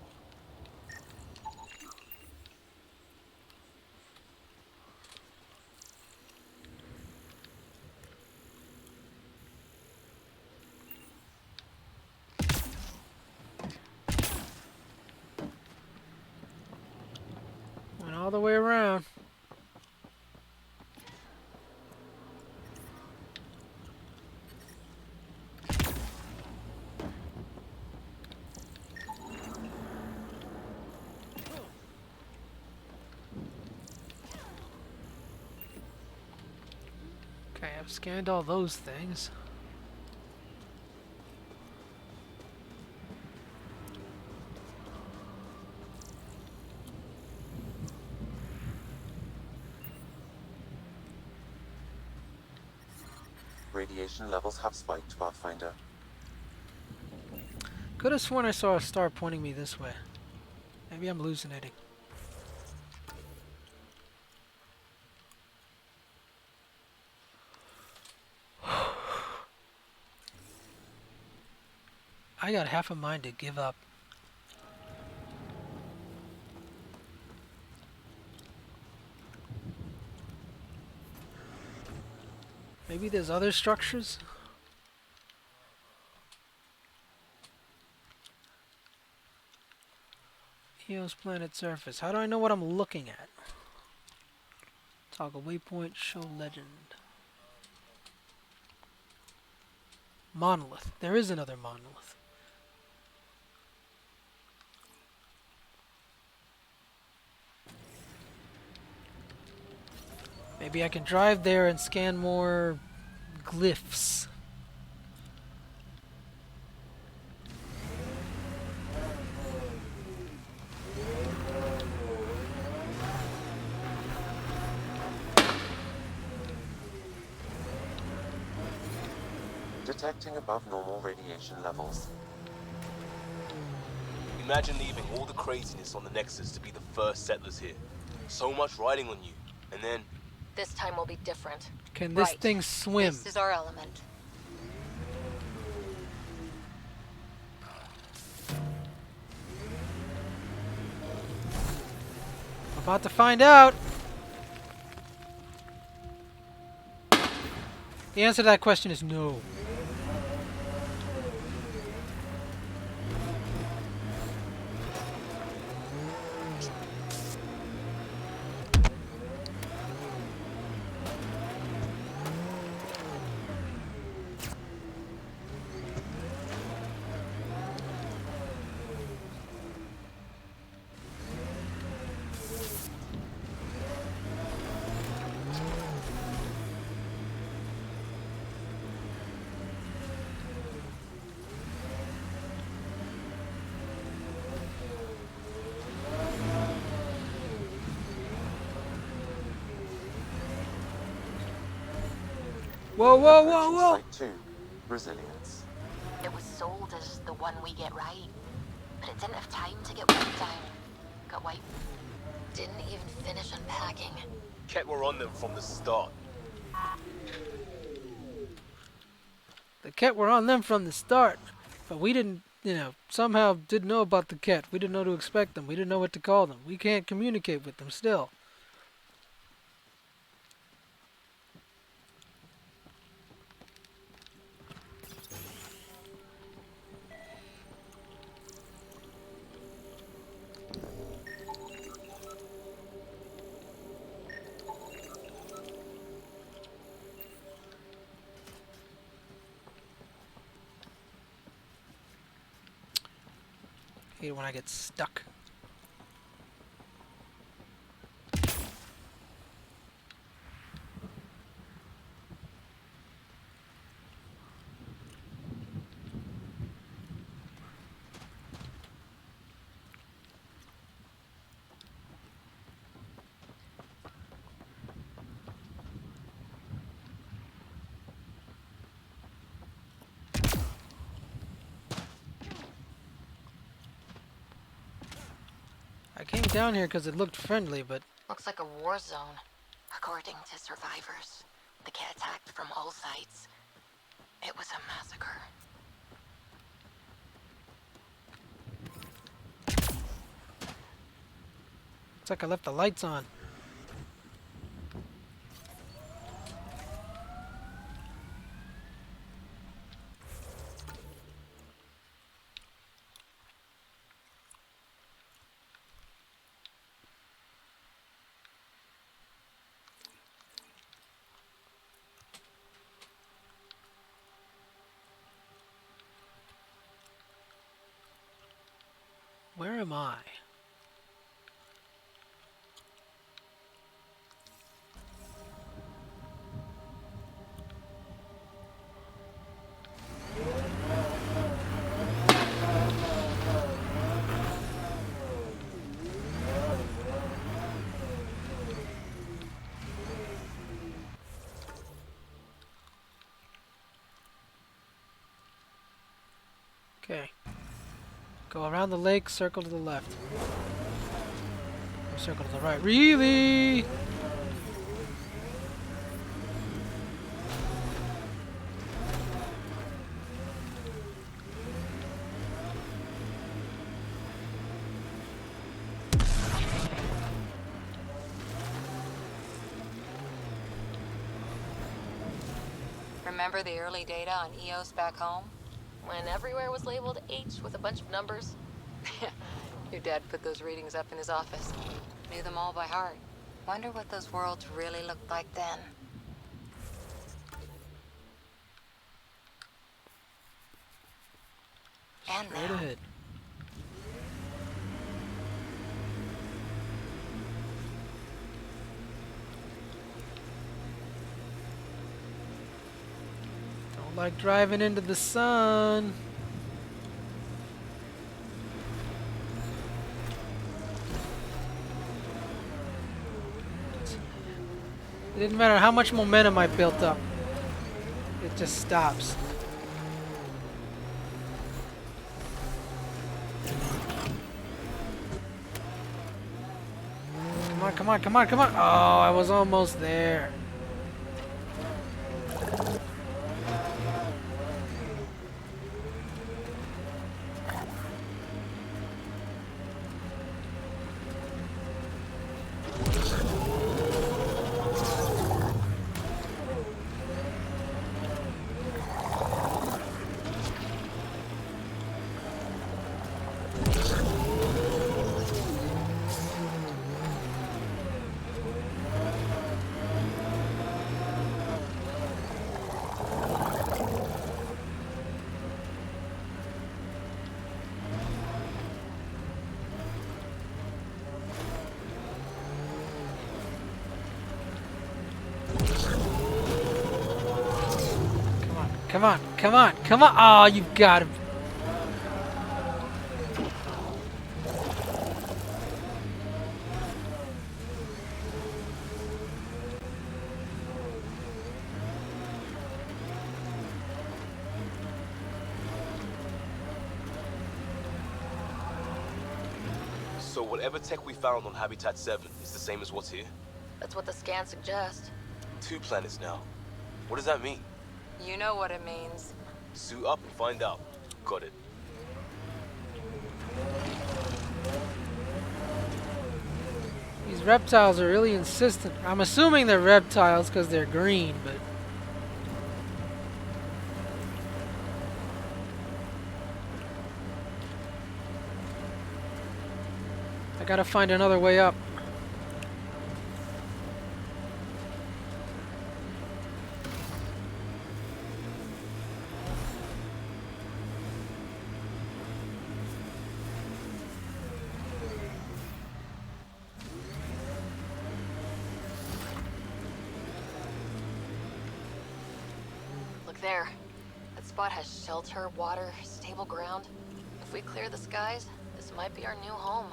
Went all the way around. Okay, I've scanned all those things. Radiation levels have spiked, Pathfinder. Could have sworn I saw a star pointing me this way. Maybe I'm hallucinating. I got half a mind to give up. Maybe there's other structures? Eos planet surface. How do I know what I'm looking at? Toggle waypoint, show legend. Monolith. There is another monolith. Maybe I can drive there and scan more glyphs. Detecting above normal radiation levels. Imagine leaving all the craziness on the Nexus to be the first settlers here. So much riding on you, and then... This time will be different. Can this Right. thing swim? This is our element. I'm about to find out. The answer to that question is no. Whoa, whoa, whoa, whoa! Site 2. Resilience. It was sold as the one we get right, but it didn't have time to get wiped down. Got wiped. Didn't even finish unpacking. Ket were on them from the start. The Ket were on them from the start, but we didn't, somehow didn't know about the Ket. We didn't know to expect them. We didn't know what to call them. We can't communicate with them still. I hate when I get stuck. I came down here because it looked friendly, but... Looks like a war zone. According to survivors, the kit attacked from all sides. It was a massacre. Looks like I left the lights on. Where am I? Okay. Go around the lake, circle to the left. Or circle to the right. Really? Remember the early data on EOS back home? When everywhere was labeled H with a bunch of numbers. Your dad put those readings up in his office. Knew them all by heart. Wonder what those worlds really looked like then. And straight ahead. Don't like driving into the sun. It didn't matter how much momentum I built up. It just stops. Come on, come on, come on, come on. Oh, I was almost there. Come on, come on, come on. Oh, you got him. So whatever tech we found on Habitat 7 is the same as what's here? That's what the scans suggest. 2 planets now. What does that mean? You know what it means. Suit up and find out. Got it. These reptiles are really insistent. I'm assuming they're reptiles because they're green, but... I gotta find another way up. Look there. That spot has shelter, water, stable ground. If we clear the skies, this might be our new home.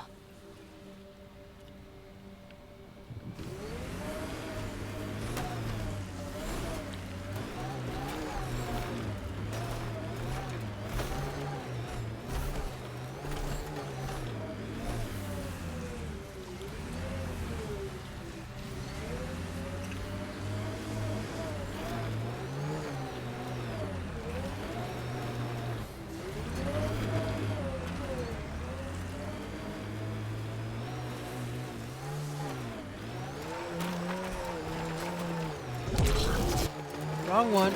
Wrong one.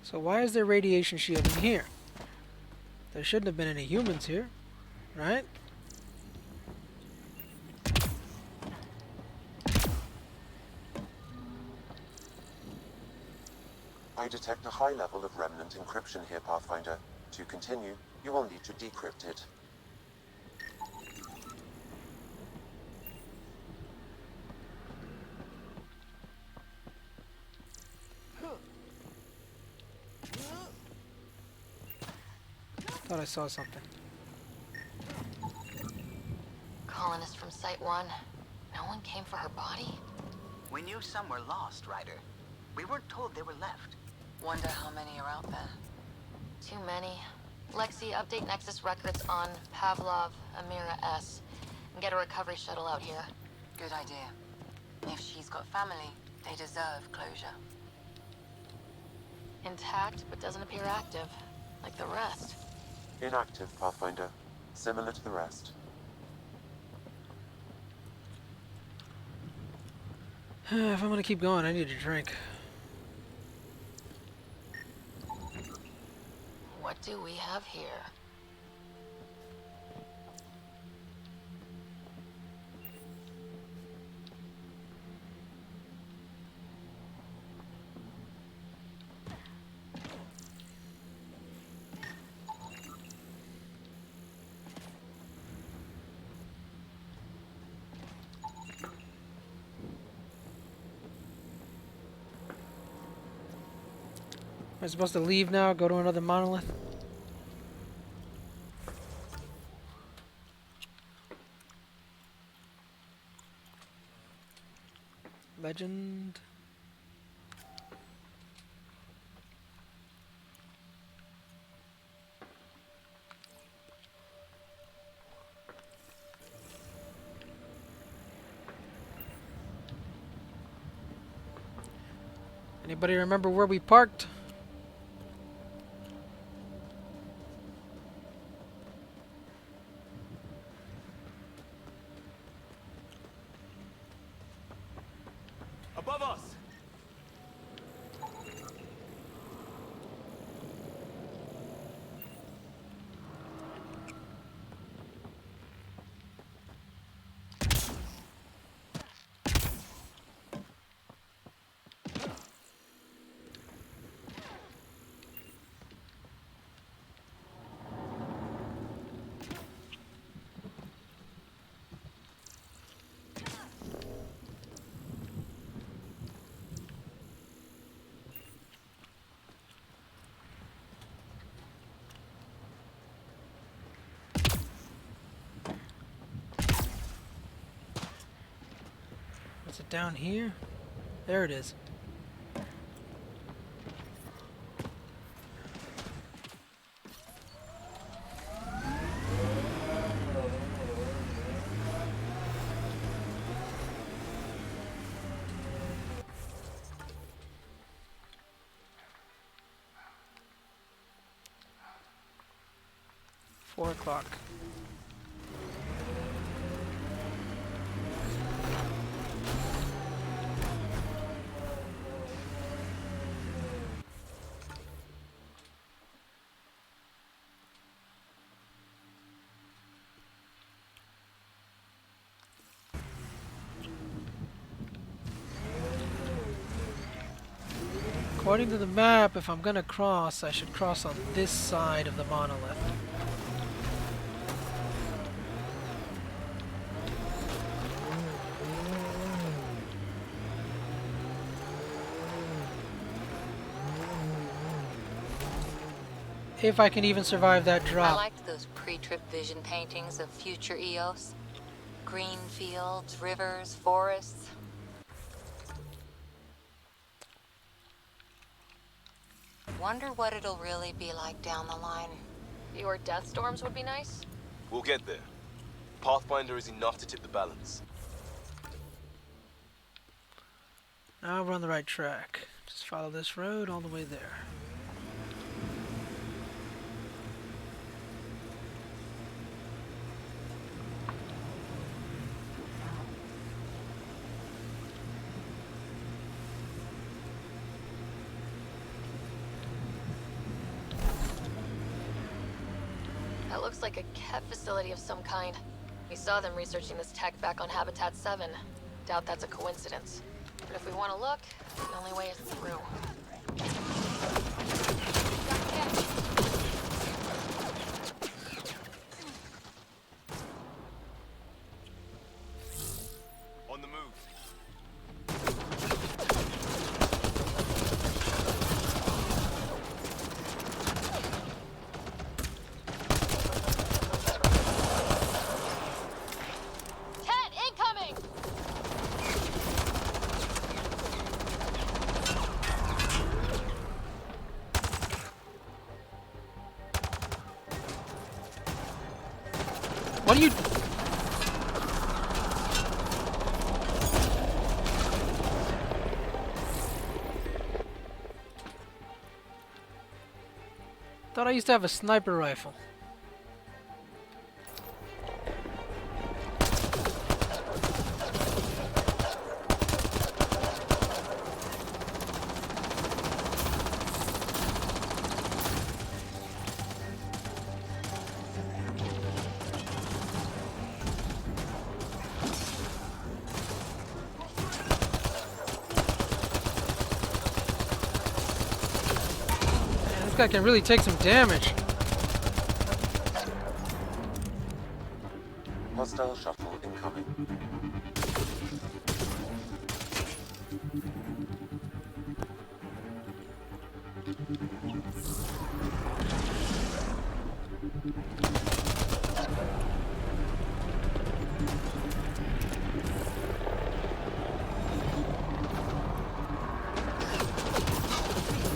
So why is there radiation shield in here? There shouldn't have been any humans here, right? I detect a high level of remnant encryption here, Pathfinder. To continue, you will need to decrypt it. Thought I saw something. Colonist from Site 1. No one came for her body? We knew some were lost, Ryder. We weren't told they were left. Wonder how many are out there. Too many. Lexi, update Nexus records on Pavlov, Amira S. And get a recovery shuttle out here. Good idea. If she's got family, they deserve closure. Intact, but doesn't appear active. Like the rest. Inactive, Pathfinder. Similar to the rest. If I'm gonna keep going, I need a drink. What do we have here? Am I supposed to leave now? Go to another monolith? Legend. Anybody remember where we parked? Above us! Is it down here? There it is. Four o'clock. According to the map, if I'm gonna cross, I should cross on this side of the monolith. if I can even survive that I drop. liked those pre-trip vision paintings of future Eos. Green fields, rivers, forests. Wonder what it'll really be like down the line. Fewer death storms would be nice. We'll get there. Pathfinder is enough to tip the balance. Now we're on the right track. Just follow this road all the way there. That looks like a Kev facility of some kind. We saw them researching this tech back on Habitat 7. Doubt that's a coincidence. But if we want to look, the only way is through. On the move. Ted, incoming! What are you... Thought I used to have a sniper rifle. Man, this guy can really take some damage. Hostile shuttle incoming.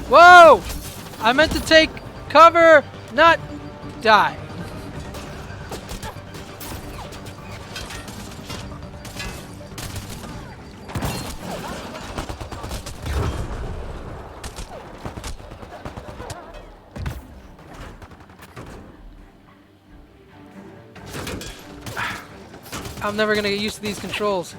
Whoa! I meant to take cover, not die. I'm never gonna get used to these controls.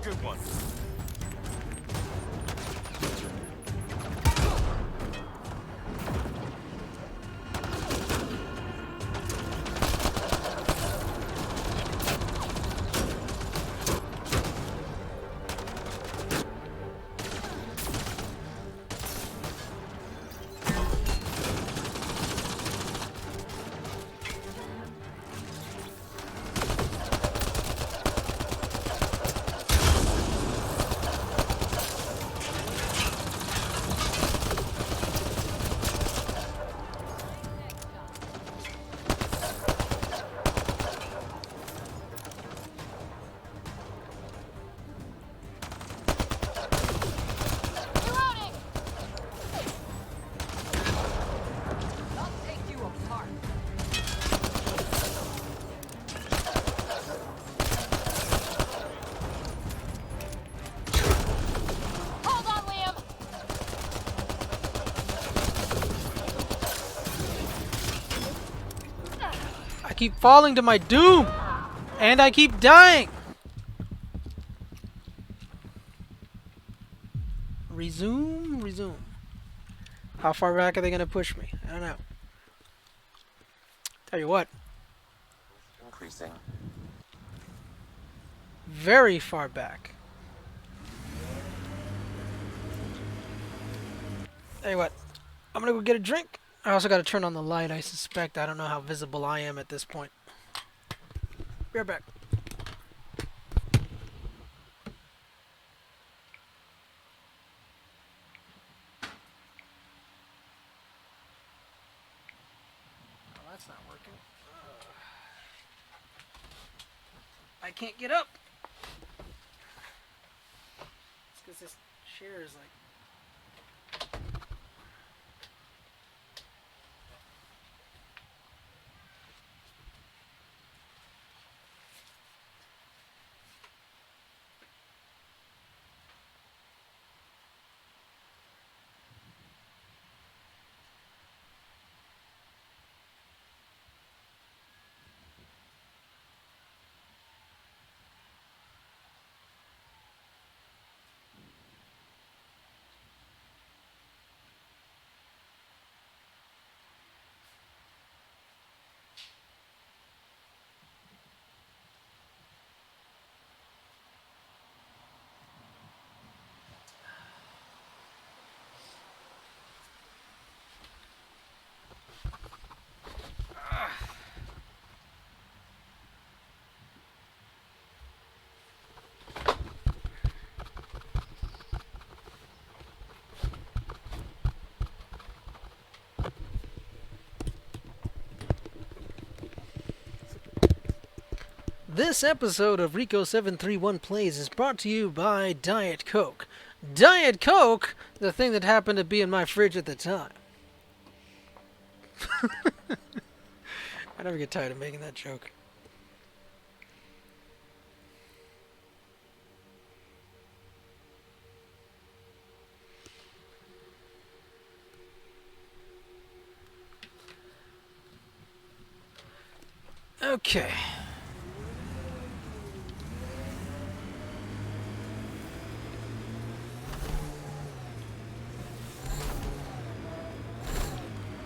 Good one. I keep falling to my doom! And I keep dying! Resume, resume. How far back are they gonna push me? I don't know. Tell you what. Increasing. very far back. Hey, what? I'm gonna go get a drink. I also gotta turn on the light, I suspect. I don't know how visible I am at this point. Be right back. Oh, that's not working. I can't get up. It's because this chair is like... This episode of Rico731 Plays is brought to you by Diet Coke. Diet Coke, the thing that happened to be in my fridge at the time. I never get tired of making that joke. Okay.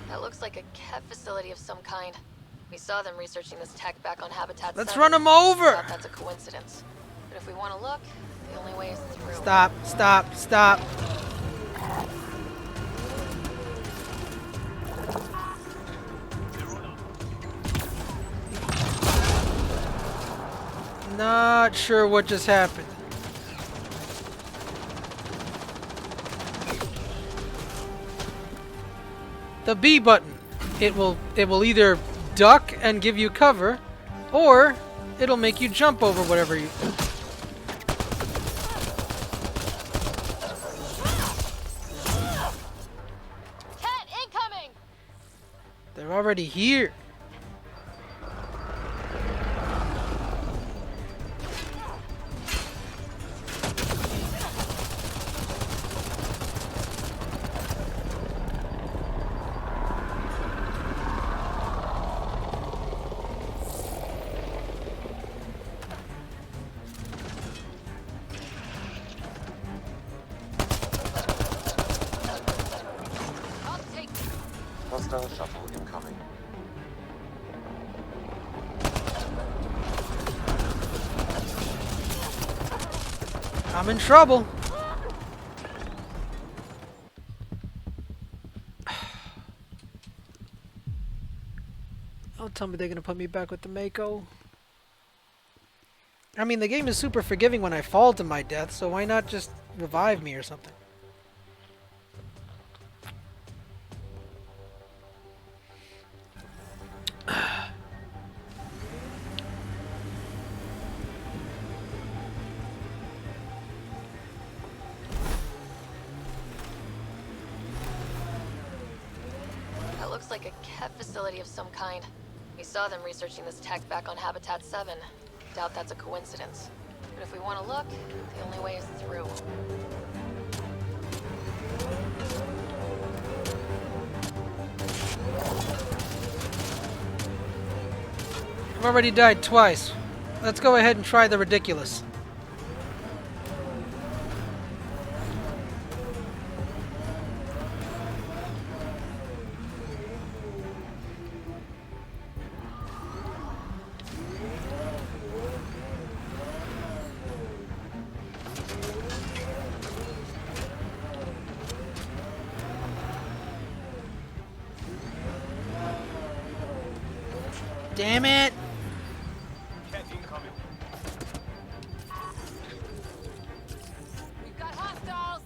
That looks like a Kev facility of some kind. We saw them researching this tech back on Habitat 7. Let's run them over! Thought that's a coincidence. But if we want to look, the only way is through. Stop, stop, stop. Not sure what just happened. The B button. It will either duck and give you cover, or it'll make you jump over whatever you... Cat incoming! They're already here. Hostile shuttle incoming. I'm in trouble. Don't tell me they're gonna put me back with the Mako. I mean, the game is super forgiving when I fall to my death, so why not just revive me or something? That looks like a Kev facility of some kind. We saw them researching this tech back on Habitat 7. Doubt that's a coincidence. But if we want to look, the only way is through. I've already died twice. Let's go ahead and try the ridiculous. Damn it! Cat incoming. We've got hostiles!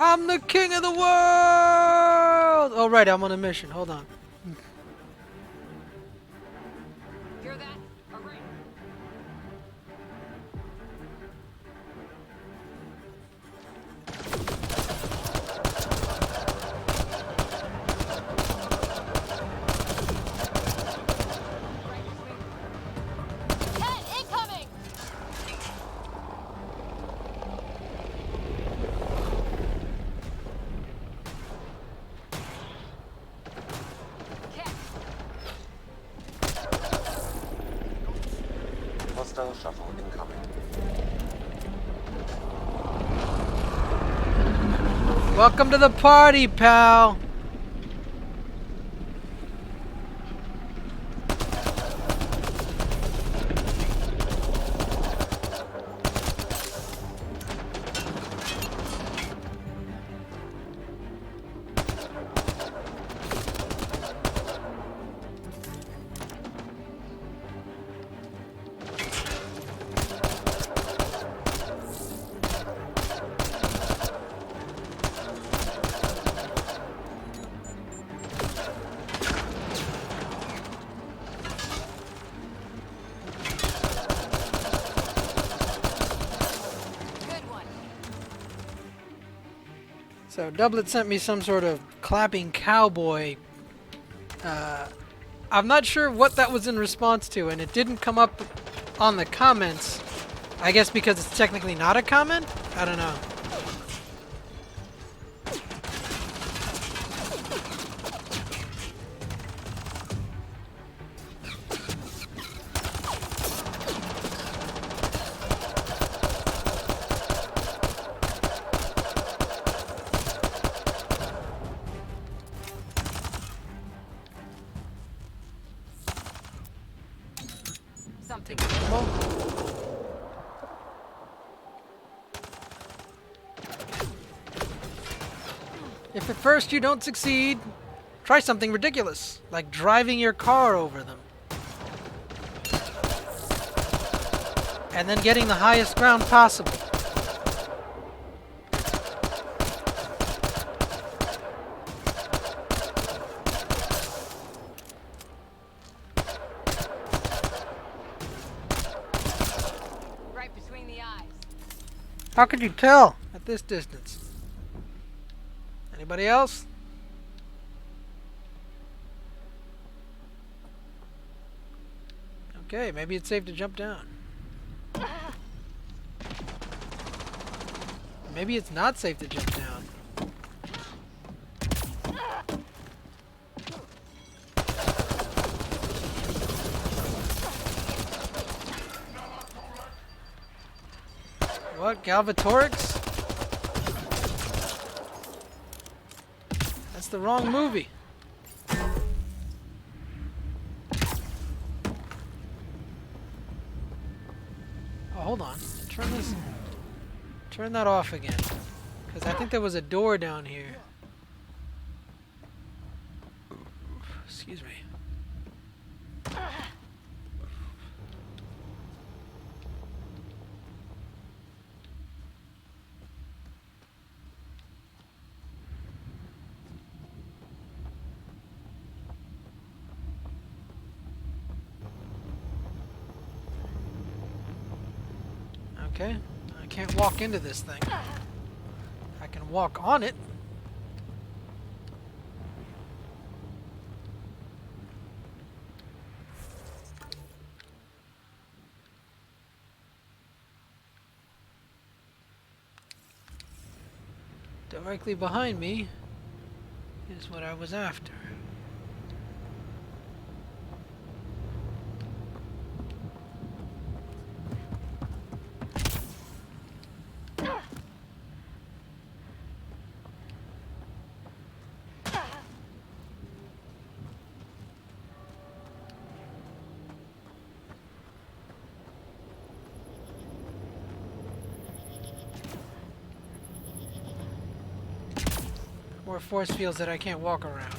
I'm the king of the world! Oh, right, I'm on a mission. Hold on. Hear that? Hooray! Cat incoming! Hostile shuttle incoming. Welcome to the party, pal! So Doublet sent me some sort of clapping cowboy. I'm not sure what that was in response to, and it didn't come up on the comments. I guess because it's technically not a comment? I don't know. Something. If at first you don't succeed, try something ridiculous, like driving your car over them. And then getting the highest ground possible. Right between the eyes. How could you tell at this distance? Anybody else? Okay, maybe it's safe to jump down. Maybe it's not safe to jump down. What? Galvatorix? That's the wrong movie. Oh, hold on. Turn that off again. Because I think there was a door down here. Excuse me. Okay, I can't walk into this thing. I can walk on it. Directly behind me is what I was after. More force fields that I can't walk around.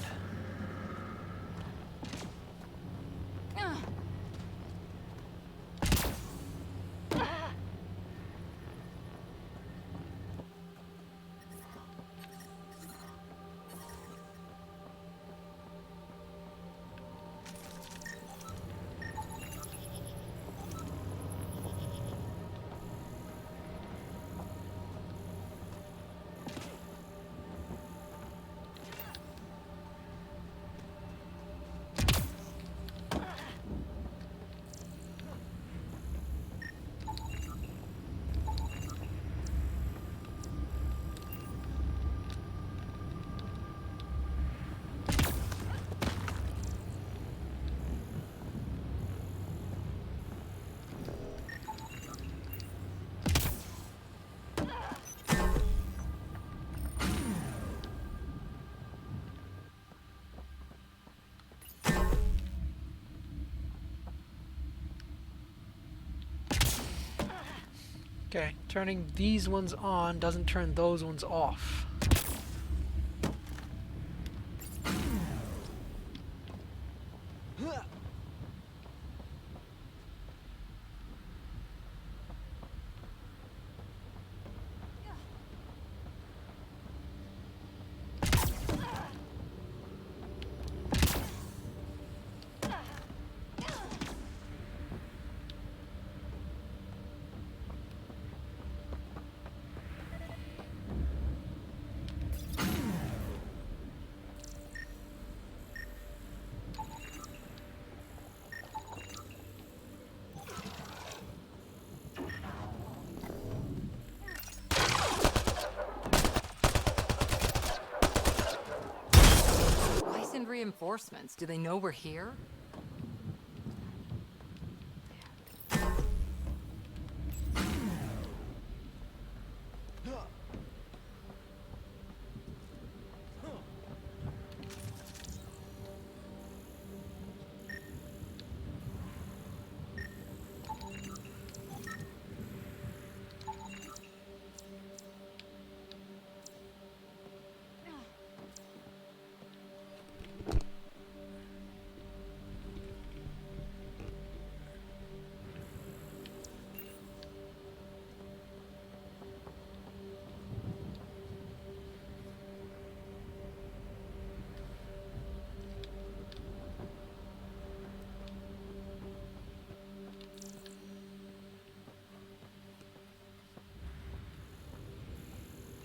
Okay, turning these ones on doesn't turn those ones off. Why send reinforcements? Do they know we're here?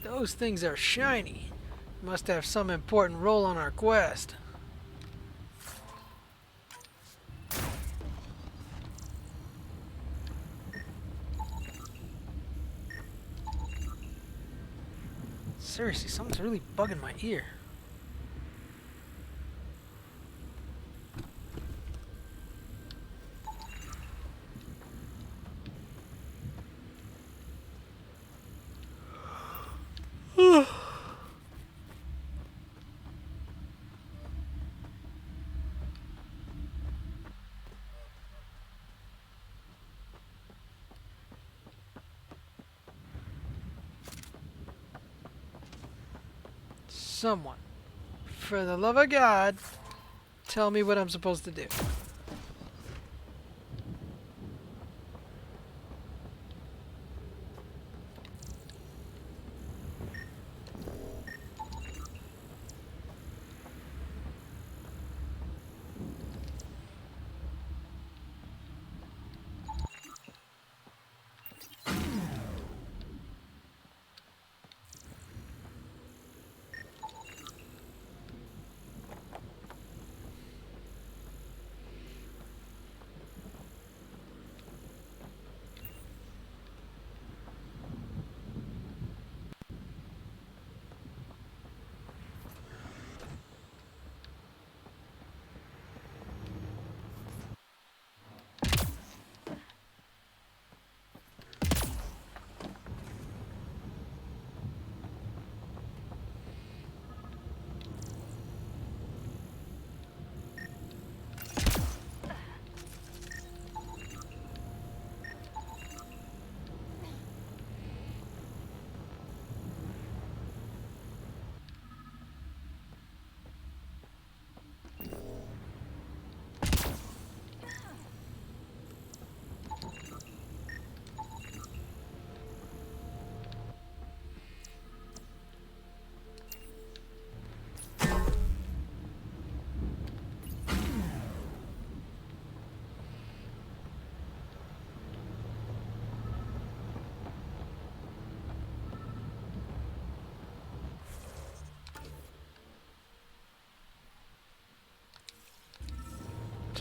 Those things are shiny. Must have some important role on our quest. Seriously, something's really bugging my ear. Someone, for the love of God, tell me what I'm supposed to do.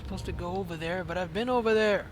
supposed to go over there, but I've been over there.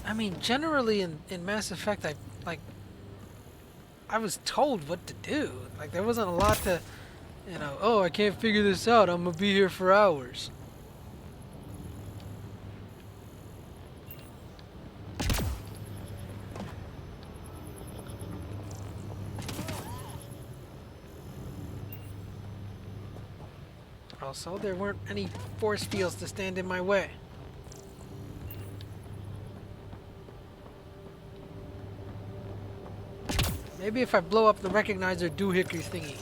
I mean, generally in Mass Effect, I was told what to do. Like, there wasn't a lot to, you know, oh, I can't figure this out, I'm gonna be here for hours. Also, there weren't any force fields to stand in my way. Maybe if I blow up the recognizer doohickey thingy.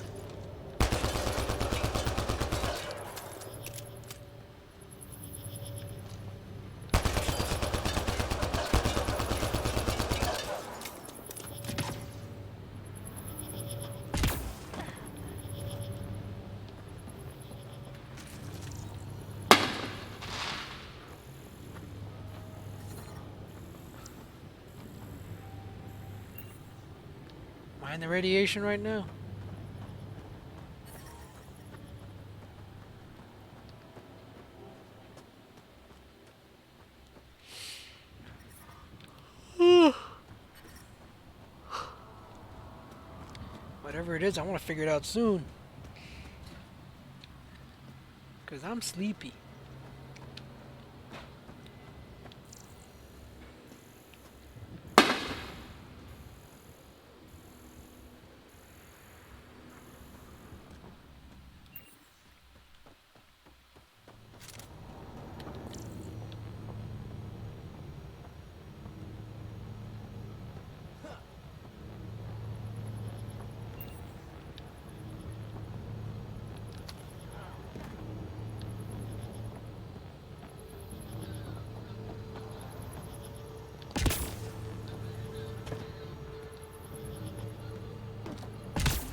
Am I in the radiation right now? Whatever it is, I want to figure it out soon. Because I'm sleepy.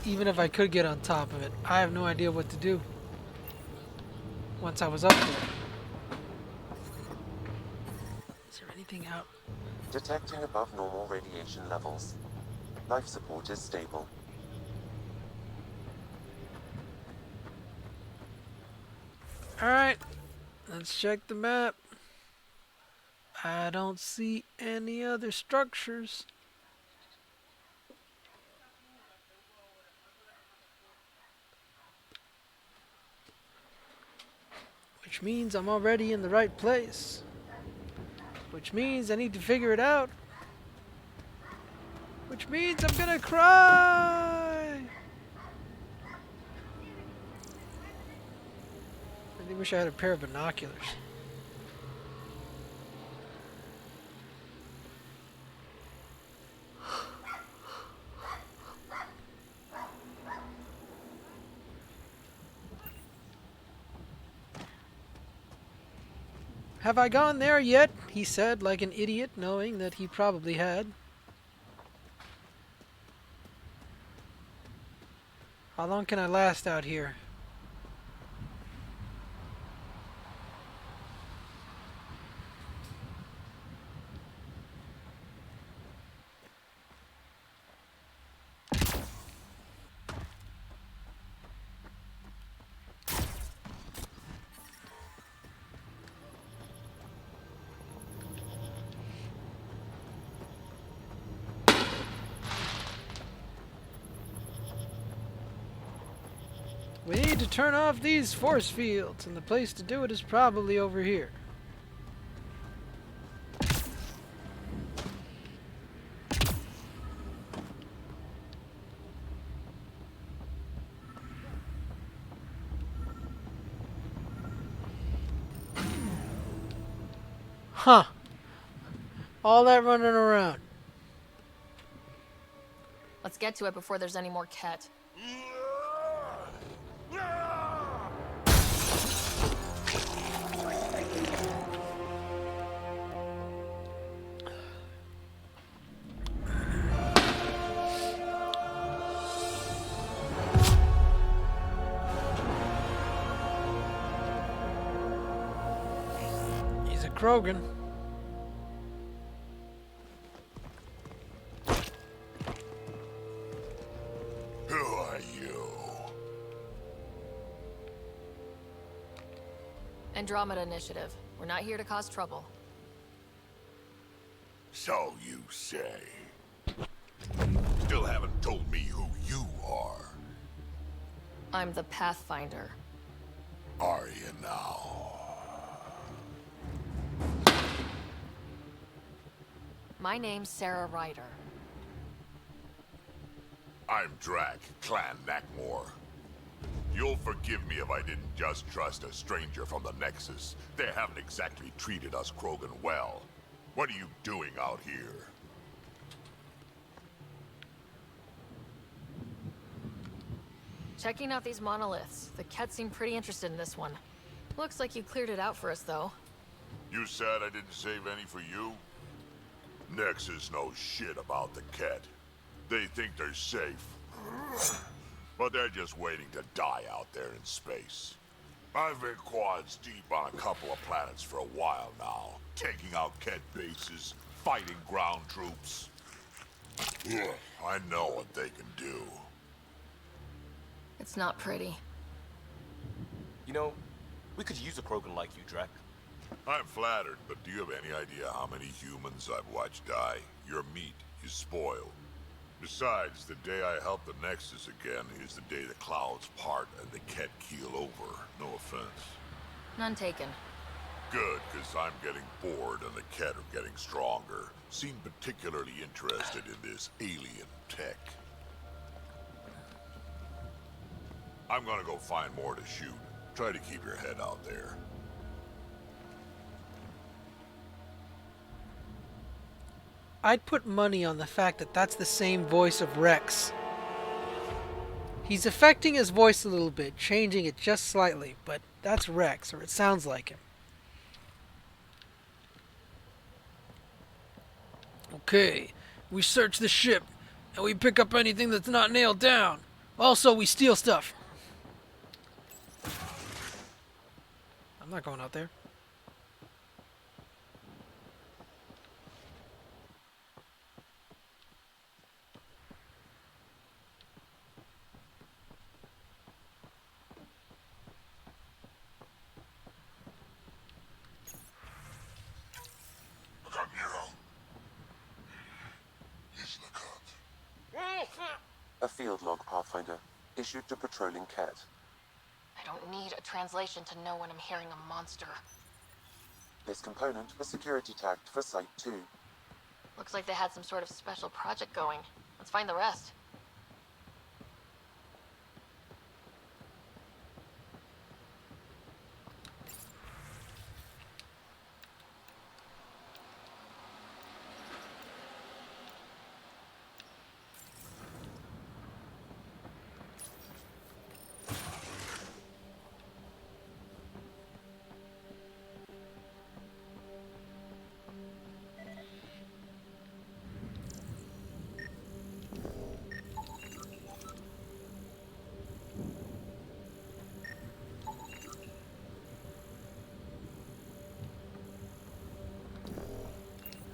Even if I could get on top of it, I have no idea what to do once I was up there. Is there anything out? Detecting above normal radiation levels. Life support is stable. Alright, let's check the map. I don't see any other structures. Which means I'm already in the right place. Which means I need to figure it out. Which means I'm gonna cry! I really wish I had a pair of binoculars. Have I gone there yet? He said, like an idiot, knowing that he probably had. How long can I last out here? We need to turn off these force fields, and the place to do it is probably over here. Huh. All that running around. Let's get to it before there's any more Ket. He's a Krogan. Who are you? Andromeda Initiative. We're not here to cause trouble. So you say. Still haven't told me who you are. I'm the Pathfinder. Are you now? My name's Sarah Ryder. I'm Drac, Clan Nakmor. You'll forgive me if I didn't just trust a stranger from the Nexus. They haven't exactly treated us Krogan well. What are you doing out here? Checking out these monoliths. The Ket seem pretty interested in this one. Looks like you cleared it out for us, though. You sad I didn't save any for you? Nexus knows shit about the Ket. They think they're safe. But they're just waiting to die out there in space. I've been quads deep on a couple of planets for a while now, taking out Ket bases, fighting ground troops. I know what they can do. It's not pretty. You know, we could use a Krogan like you, Drac. I'm flattered, but do you have any idea how many humans I've watched die? Your meat is spoiled. Besides, the day I help the Nexus again is the day the clouds part and the Ket keel over. No offense. None taken. Good, because I'm getting bored and the Ket are getting stronger. Seem particularly interested in this alien tech. I'm gonna go find more to shoot. Try to keep your head out there. I'd put money on the fact that that's the same voice of Rex. He's affecting his voice a little bit, changing it just slightly, but that's Rex, or it sounds like him. Okay, we search the ship, and we pick up anything that's not nailed down. Also, we steal stuff. I'm not going out there. A field log, Pathfinder, issued to patrolling Ket. I don't need a translation to know when I'm hearing a monster. This component was security tagged for Site 2. Looks like they had some sort of special project going. Let's find the rest.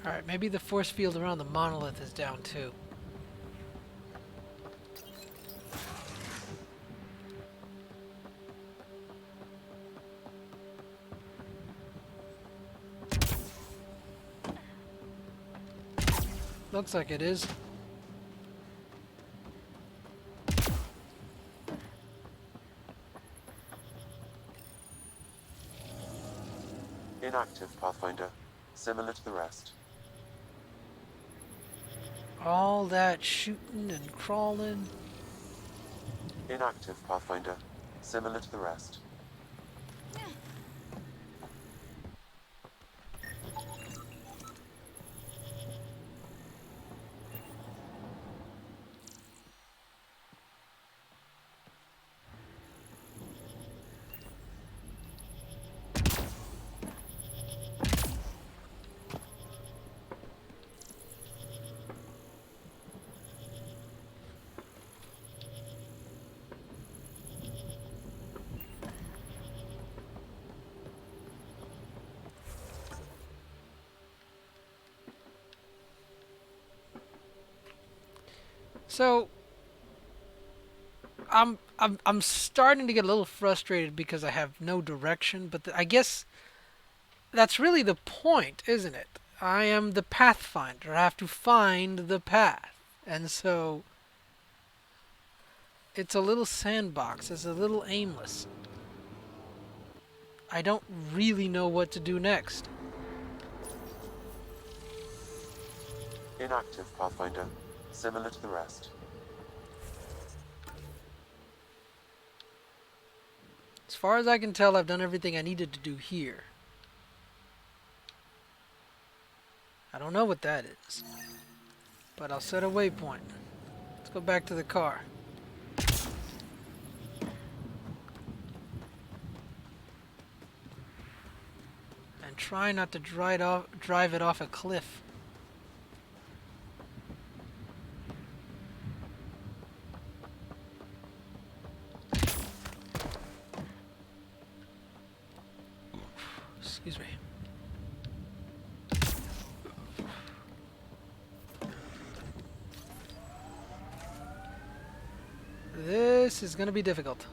Alright, maybe the force field around the monolith is down too. Looks like it is. Inactive, Pathfinder. Similar to the rest. All that shooting and crawling. Inactive, Pathfinder. Similar to the rest. So I'm starting to get a little frustrated because I have no direction, but I guess that's really the point, isn't it? I am the pathfinder. I have to find the path. And so it's a little sandbox. It's a little aimless. I don't really know what to do next. Inactive Pathfinder, similar to the rest. As far as I can tell, I've done everything I needed to do here. I don't know what that is, but I'll set a waypoint. Let's go back to the car. And try not to drive it off a cliff. Excuse me. This is going to be difficult.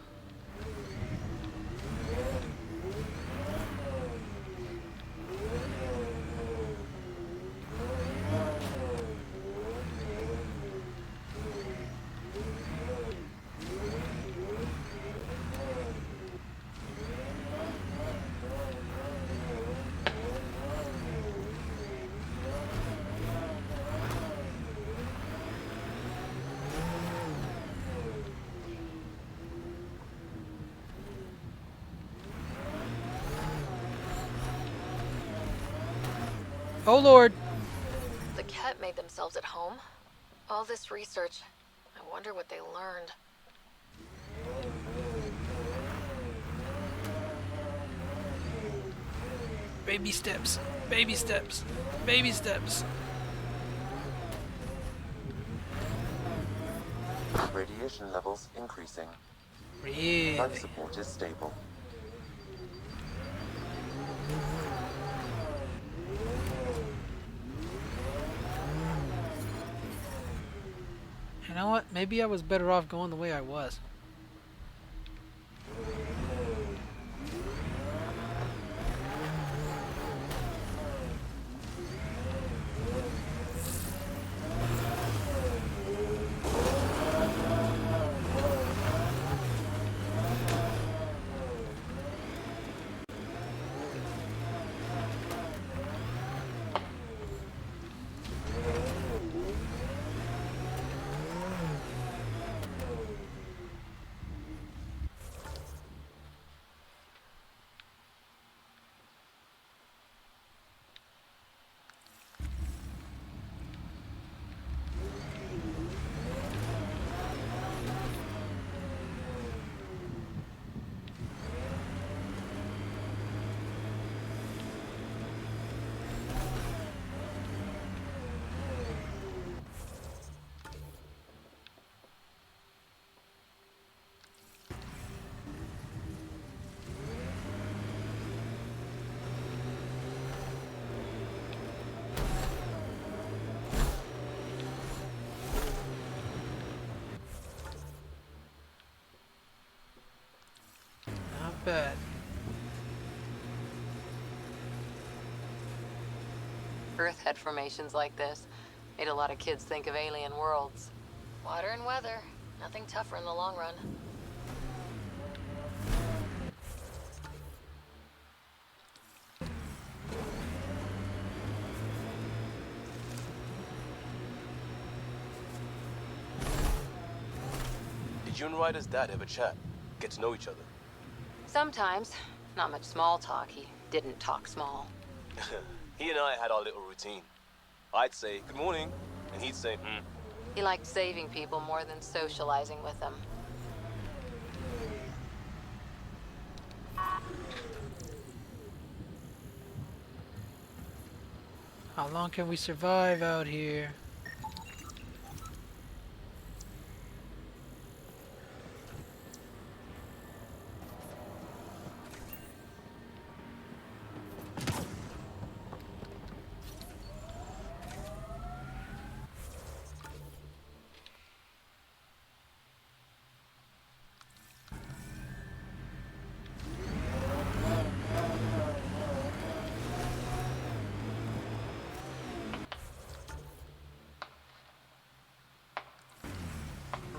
Oh Lord! The Ket made themselves at home. All this research. I wonder what they learned. Baby steps. Baby steps. Baby steps. Radiation levels increasing. Really? Life support is stable. You know what? Maybe I was better off going the way I was. Not bad. Earth had formations like this. Made a lot of kids think of alien worlds. Water and weather. Nothing tougher in the long run. Did you and Ryder's dad ever chat? Get to know each other? Sometimes. Not much small talk. He didn't talk small. He and I had our little routine. I'd say, good morning, and he'd say, hmm. He liked saving people more than socializing with them. How long can we survive out here?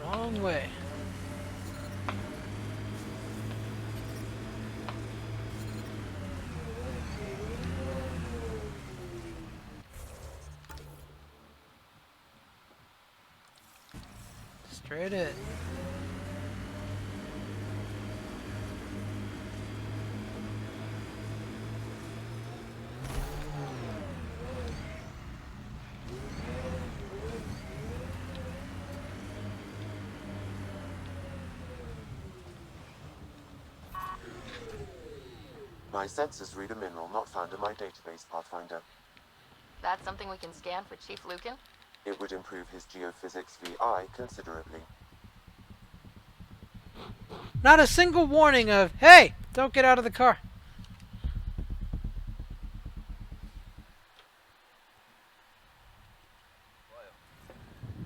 Wrong way. Straight in. My sensors read a mineral not found in my database, Pathfinder. That's something we can scan for Chief Lucan? It would improve his geophysics VI considerably. Not a single warning of, hey, don't get out of the car.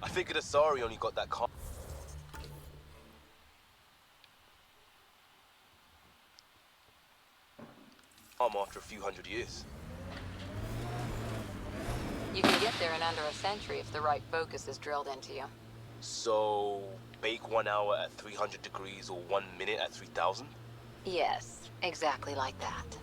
I figured Asari only got that calm after a few hundred years. You can get there in under a century if the right focus is drilled into you. So, bake 1 hour at 300 degrees or 1 minute at 3000? Yes, exactly like that.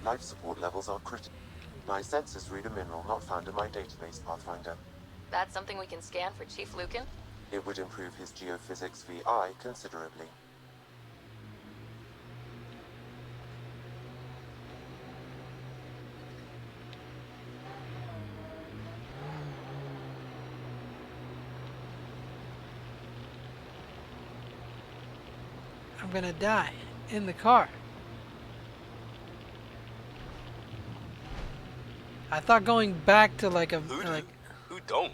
Life support levels are critical. My sensors read a mineral not found in my database, Pathfinder. That's something we can scan for Chief Lucan? It would improve his geophysics VI considerably. I'm gonna die in the car. I thought going back to like a Who don't?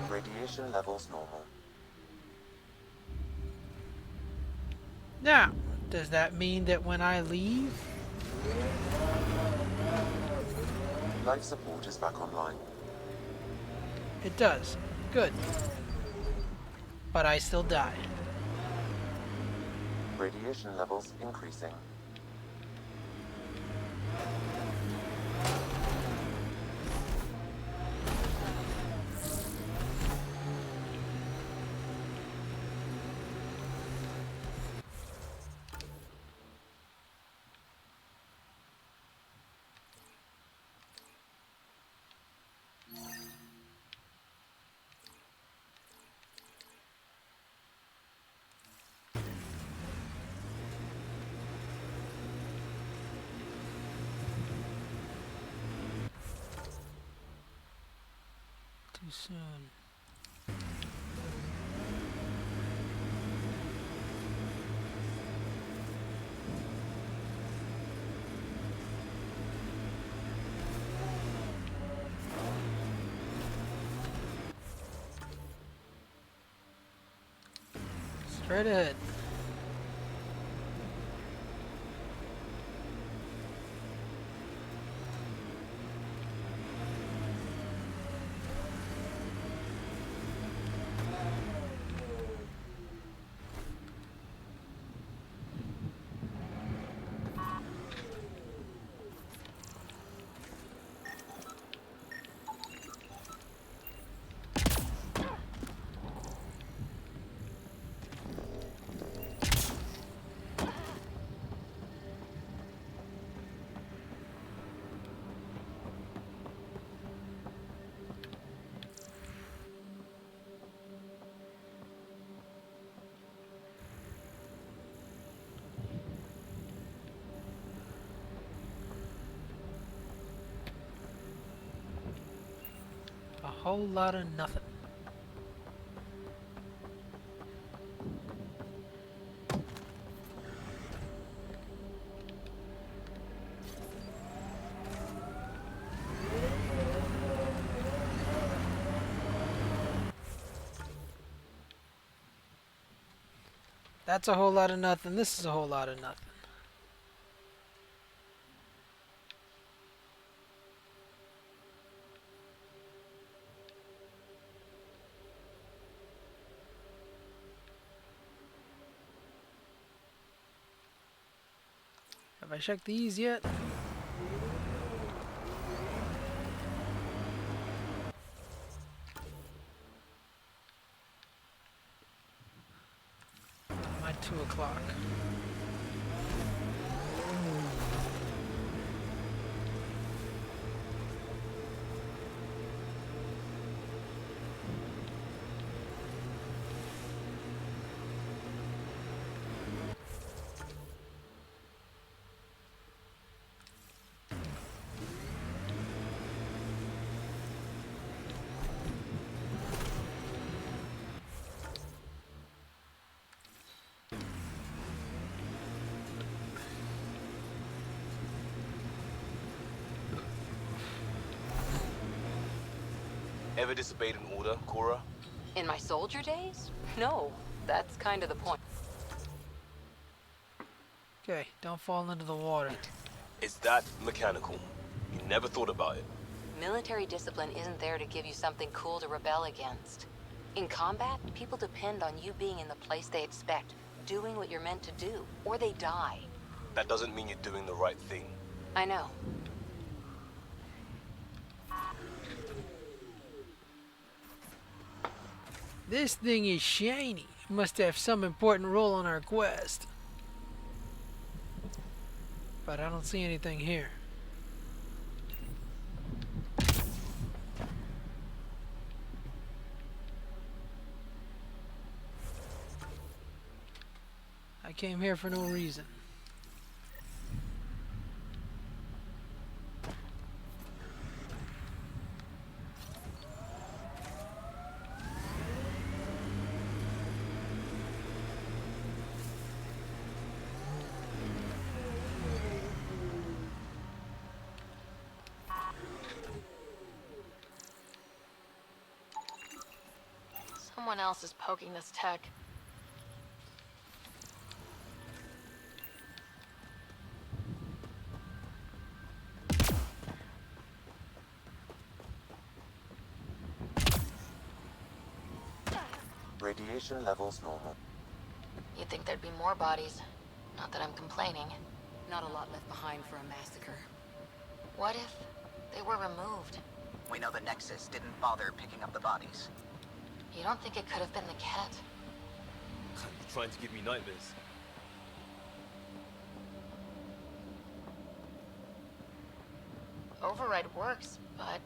Radiation levels normal. Now, does that mean that when I leave? Life support is back online. It does. Good. But I still die. Radiation levels increasing. Too soon. Straight ahead. whole lot of nothing. That's a whole lot of nothing. This is a whole lot of nothing. Have I checked these yet? My 2 o'clock. Ever disobeyed an order, Cora? In my soldier days? No, that's kind of the point. Okay, don't fall into the water. Is that mechanical? You never thought about it. Military discipline isn't there to give you something cool to rebel against. In combat, people depend on you being in the place they expect, doing what you're meant to do, or they die. That doesn't mean you're doing the right thing. I know. This thing is shiny. It must have some important role on our quest. But I don't see anything here. I came here for no reason. Someone else is poking this tech. Radiation levels normal. You'd think there'd be more bodies. Not that I'm complaining. Not a lot left behind for a massacre. What if they were removed? We know the Nexus didn't bother picking up the bodies. You don't think it could have been the cat? You're trying to give me nightmares. Override works, but...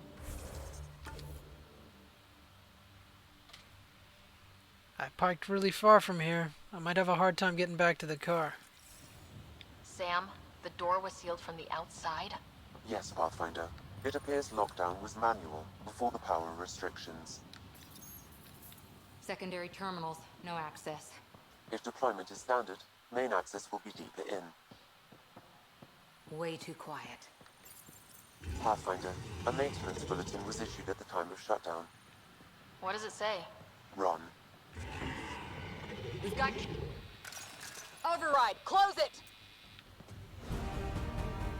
I parked really far from here. I might have a hard time getting back to the car. Sam, the door was sealed from the outside? Yes, Pathfinder. It appears lockdown was manual before the power restrictions. Secondary terminals, no access. If deployment is standard, main access will be deeper in. Way too quiet. Pathfinder, a maintenance bulletin was issued at the time of shutdown. What does it say? Run. We've got... Override! Close it!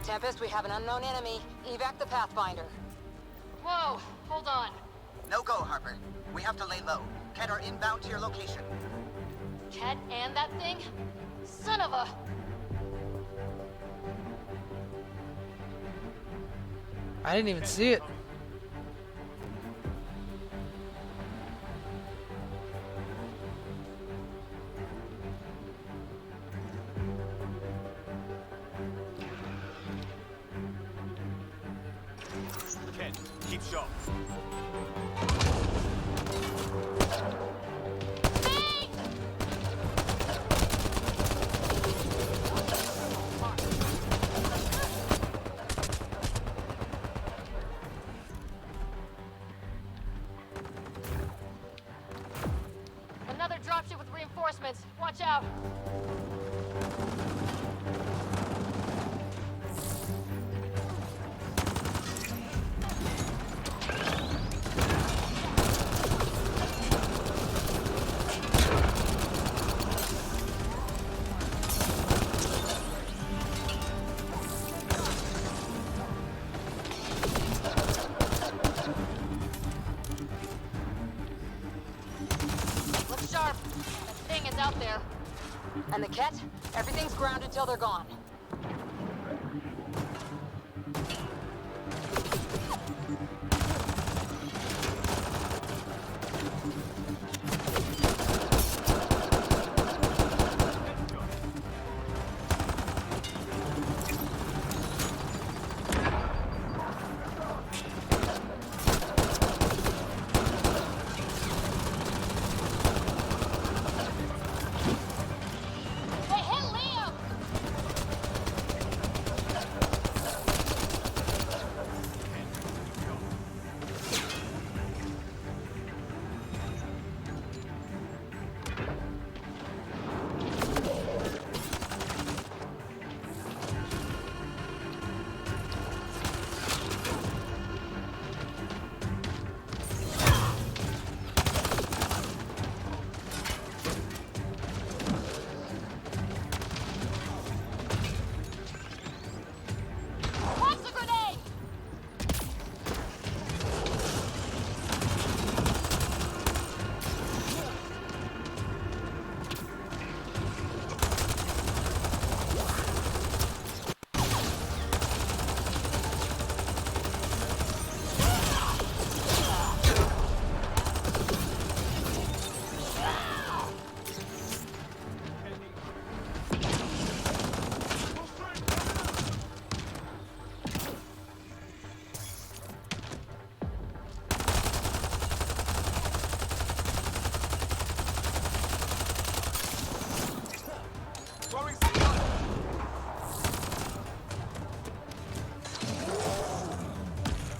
Tempest, we have an unknown enemy. Evac the Pathfinder. Whoa! Hold on. No go, Harper. We have to lay low. Ket are inbound to your location. Ket and that thing? Son of a... I didn't even see it. Ken, keep sharp. Watch out. Look sharp. That thing is out there. And the Ket? Everything's grounded till they're gone. They hit Liam! Watch the grenade!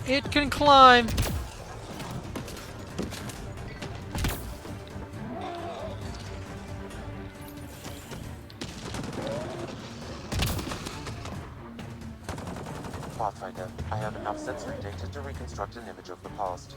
It can climb. Pathfinder, I have enough sensory data to reconstruct an image of the past.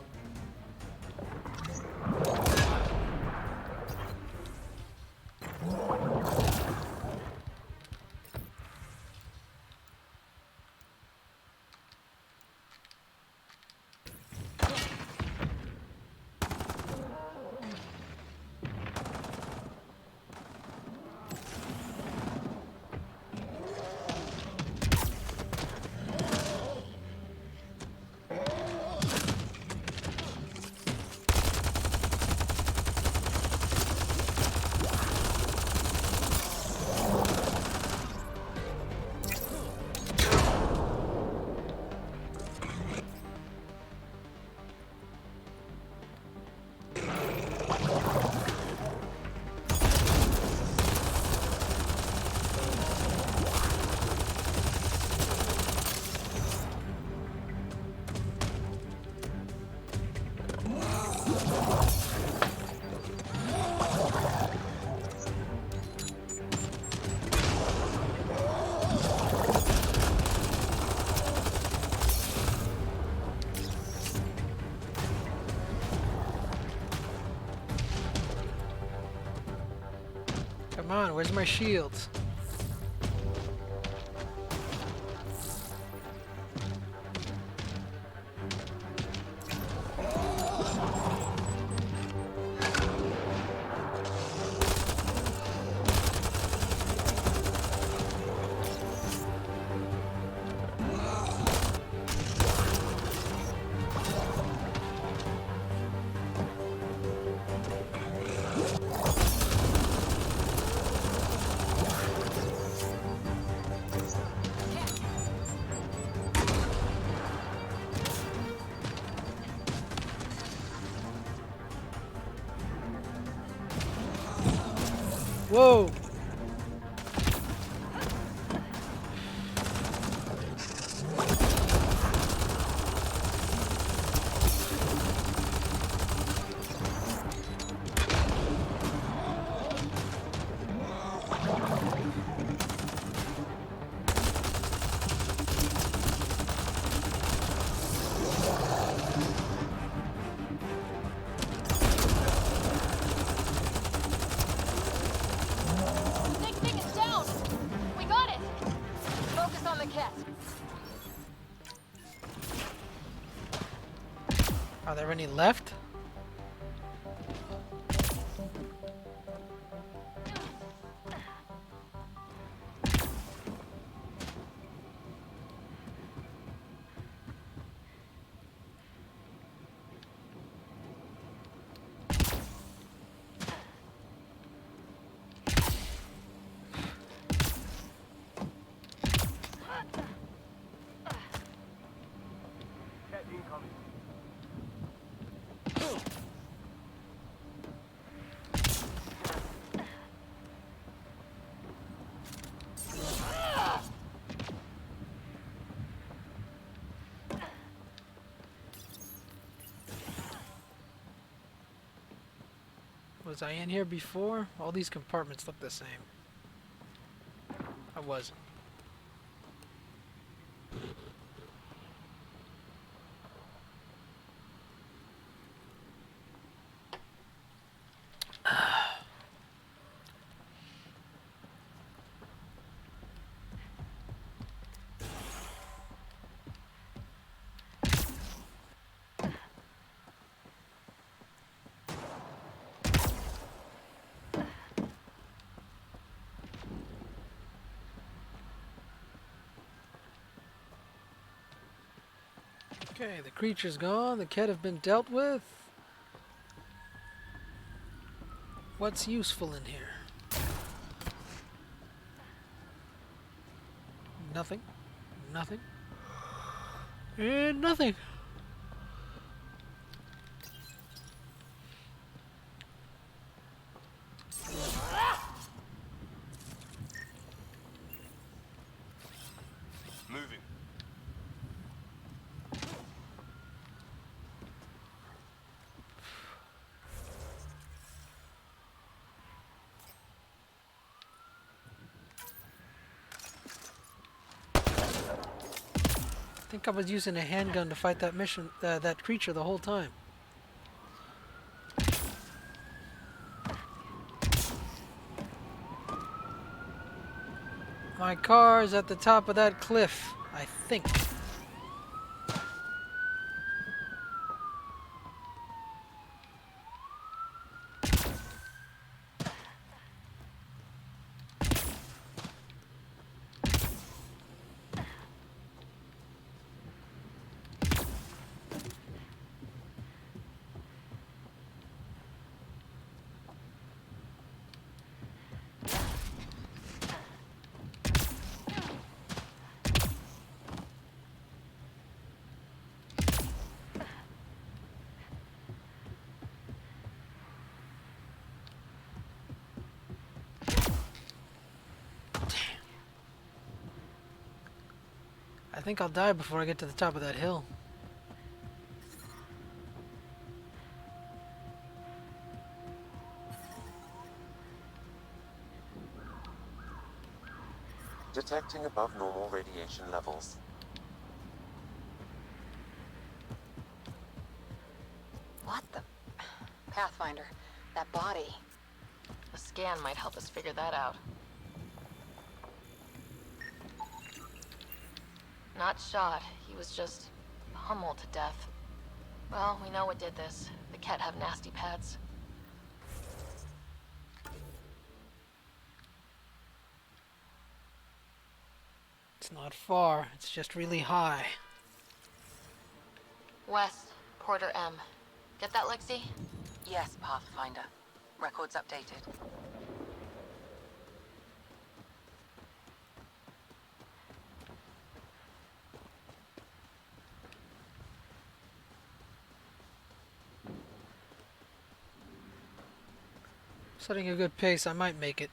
Come on, where's my shields? Whoa! Are there any left? Was I in here before? All these compartments look the same. I wasn't. Okay, the creature's gone. The cat have been dealt with. What's useful in here? Nothing. Nothing. And nothing. Moving. I think I was using a handgun to fight that that creature the whole time. My car is at the top of that cliff, I think. I think I'll die before I get to the top of that hill. Detecting above normal radiation levels. What the? Pathfinder, that body. A scan might help us figure that out. Not shot. He was just pummeled to death. Well, we know what did this. The cat have nasty pads. It's not far. It's just really high. West, Porter M. Get that, Lexi? Yes, Pathfinder. Records updated. Setting a good pace, I might make it.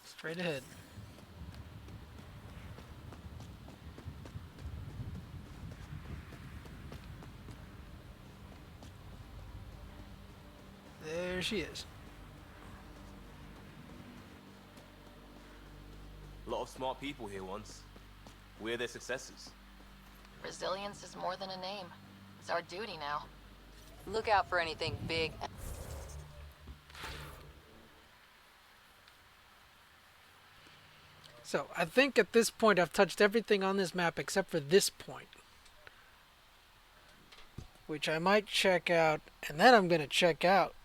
Straight ahead. There she is. A lot of smart people here once. We're their successors. Resilience is more than a name. It's our duty now. Look out for anything big. So, I think at this point I've touched everything on this map except for this point, which I might check out, and then I'm going to check out.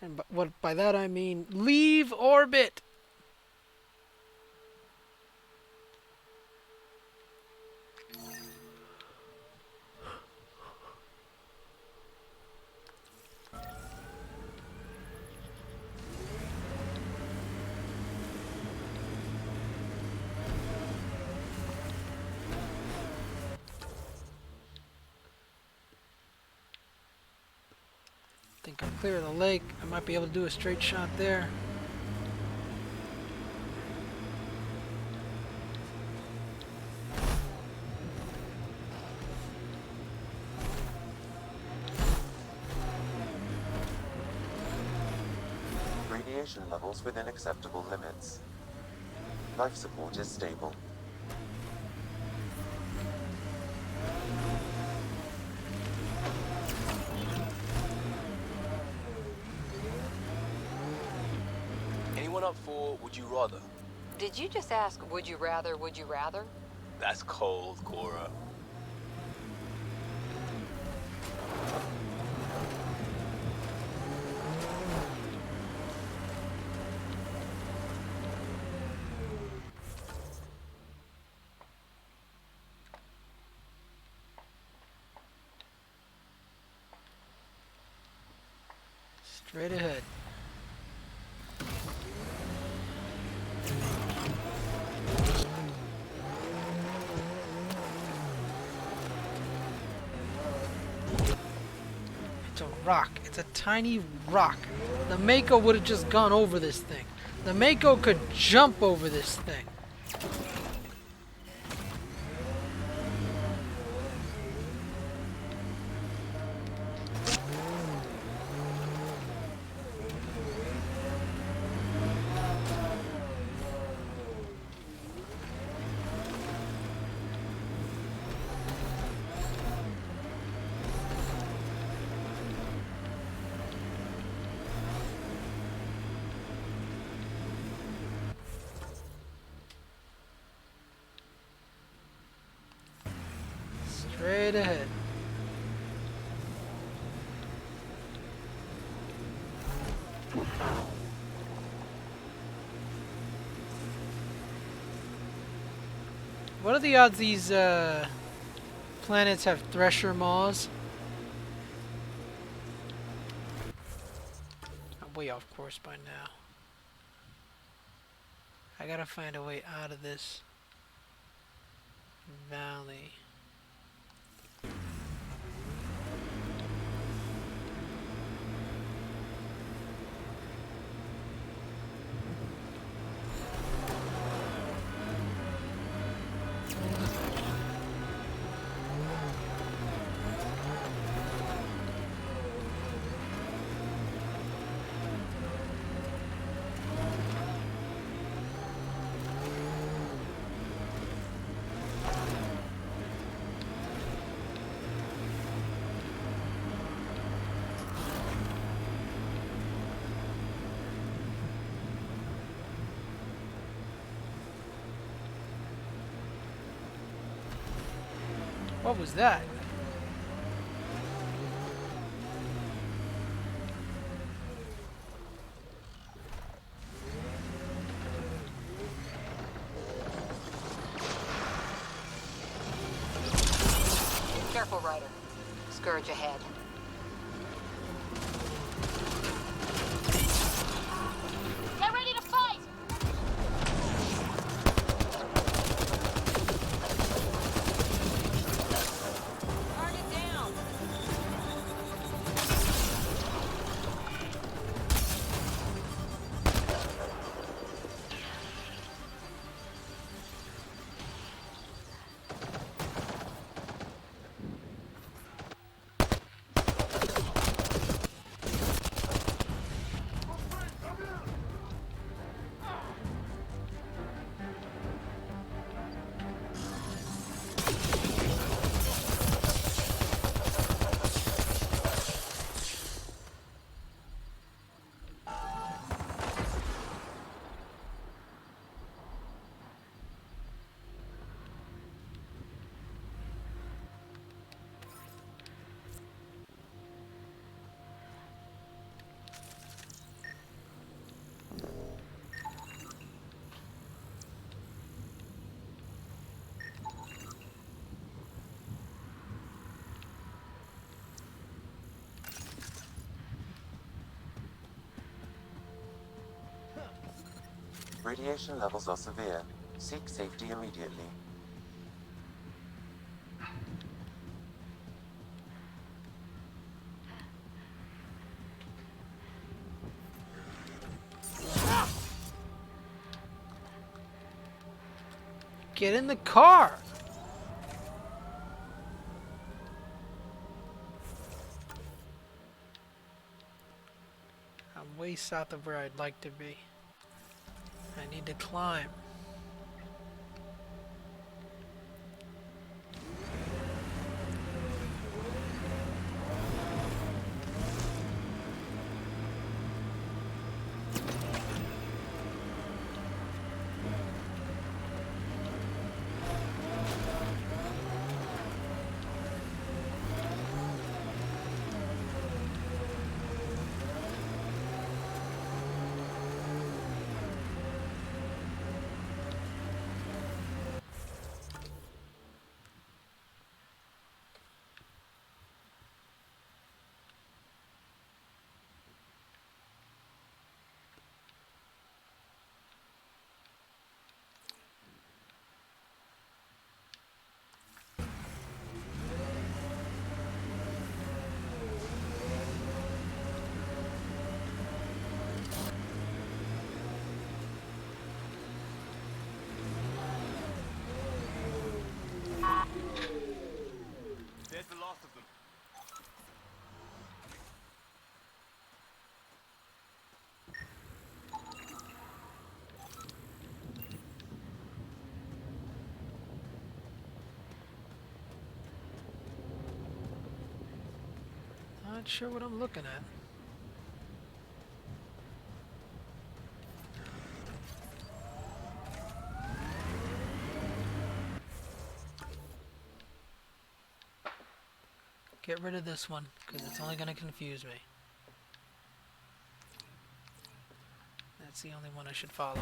And by that I mean leave orbit. I think I'm clear of the lake. I might be able to do a straight shot there. Radiation levels within acceptable limits. Life support is stable. Anyone up for would you rather? Did you just ask, would you rather, would you rather? That's cold, Cora. Straight ahead. It's a rock. It's a tiny rock. The Mako would have just gone over this thing. The Mako could jump over this thing. Straight ahead. What are the odds these planets have thresher maws? I'm way off course by now. I gotta find a way out of this valley. What was that? Careful, Ryder. Scourge ahead. Get ready to fight! Target down! Radiation levels are severe. Seek safety immediately. Get in the car! I'm way south of where I'd like to be. I need to climb. There's the last of them. Not sure what I'm looking at. Get rid of this one, because it's only going to confuse me. That's the only one I should follow.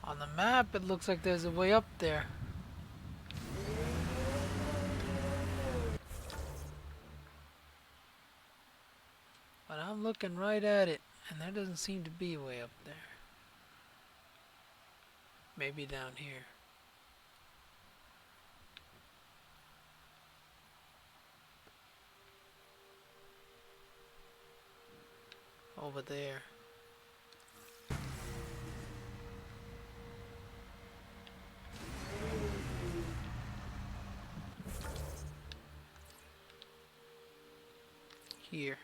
On the map, it looks like there's a way up there. But I'm looking right at it, and there doesn't seem to be a way up there. Maybe down here. Over there. Here.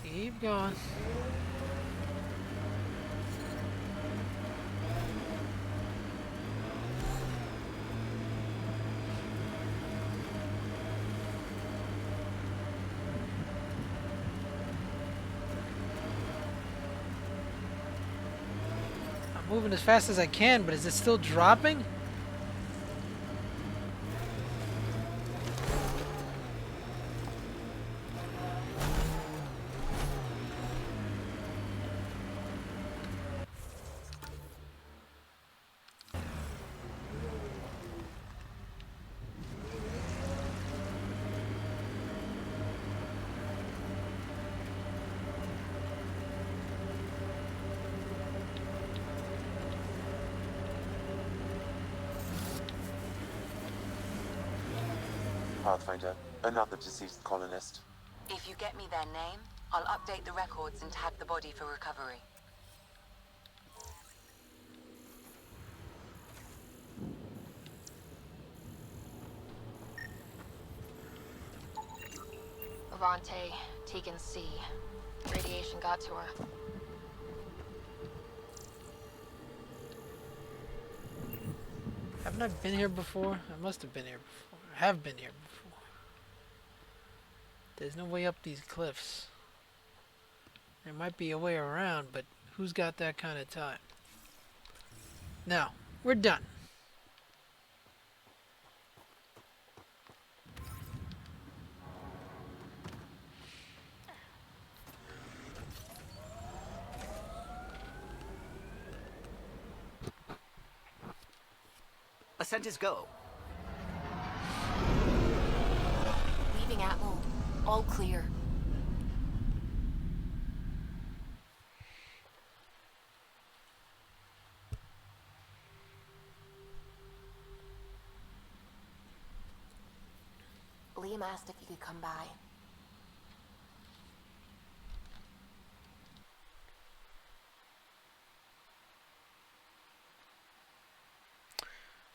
Keep going. I'm moving as fast as I can, but is it still dropping? Pathfinder, another deceased colonist. If you get me their name, I'll update the records and tag the body for recovery. Levante, Tegan C. Radiation got to her. Haven't I been here before? I must have been here before. I have been here before. There's no way up these cliffs. There might be a way around, but who's got that kind of time? Now, we're done. Ascent is go. Leaving Atmo. All clear. Liam asked if you could come by.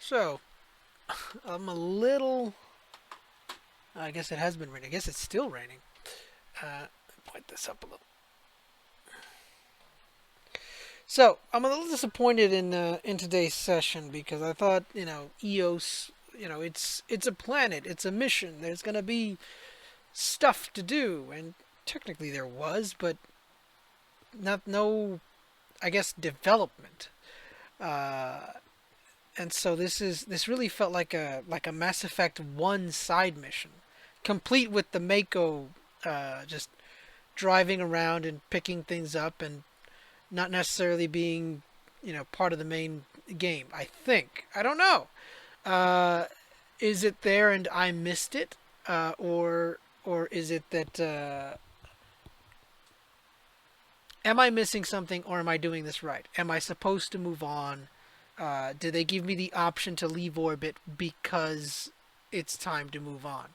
So, I'm a little... I guess it has been raining. I guess it's still raining. Point this up a little. So, I'm a little disappointed in today's session because I thought, EOS, it's a planet, it's a mission. There's going to be stuff to do, and technically there was, but no, I guess, development. And so this really felt like a Mass Effect 1 side mission, complete with the Mako just driving around and picking things up and not necessarily being, part of the main game. I think. I don't know. Is it there and I missed it, or is it that? Am I missing something, or am I doing this right? Am I supposed to move on? Did they give me the option to leave orbit because it's time to move on?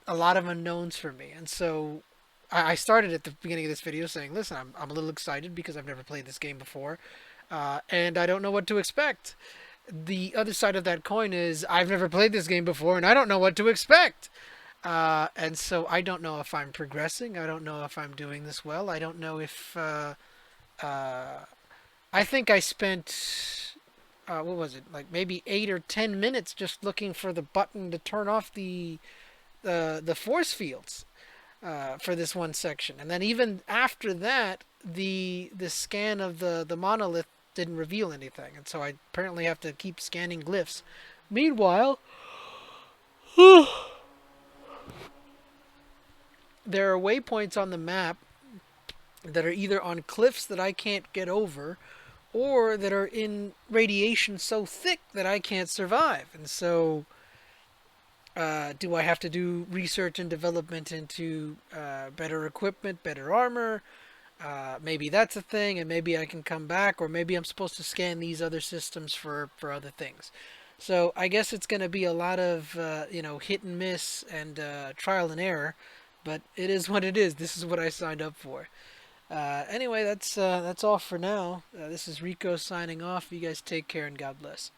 A lot of unknowns for me, and so I started at the beginning of this video saying, listen, I'm a little excited because I've never played this game before, and I don't know what to expect. The other side of that coin is I've never played this game before, and I don't know what to expect. And so I don't know if I'm progressing. I don't know if I'm doing this well. I don't know if... I think I spent, what was it, like maybe 8 or 10 minutes just looking for the button to turn off the force fields for this one section. And then even after that, the scan of the monolith didn't reveal anything. And so I apparently have to keep scanning glyphs. Meanwhile, there are waypoints on the map that are either on cliffs that I can't get over, or that are in radiation so thick that I can't survive. And so, do I have to do research and development into better equipment, better armor? Maybe that's a thing, and maybe I can come back, or maybe I'm supposed to scan these other systems for other things. So I guess it's going to be a lot of hit and miss and trial and error, but it is what it is. This is what I signed up for. Anyway, that's all for now. This is Rico signing off. You guys take care and God bless.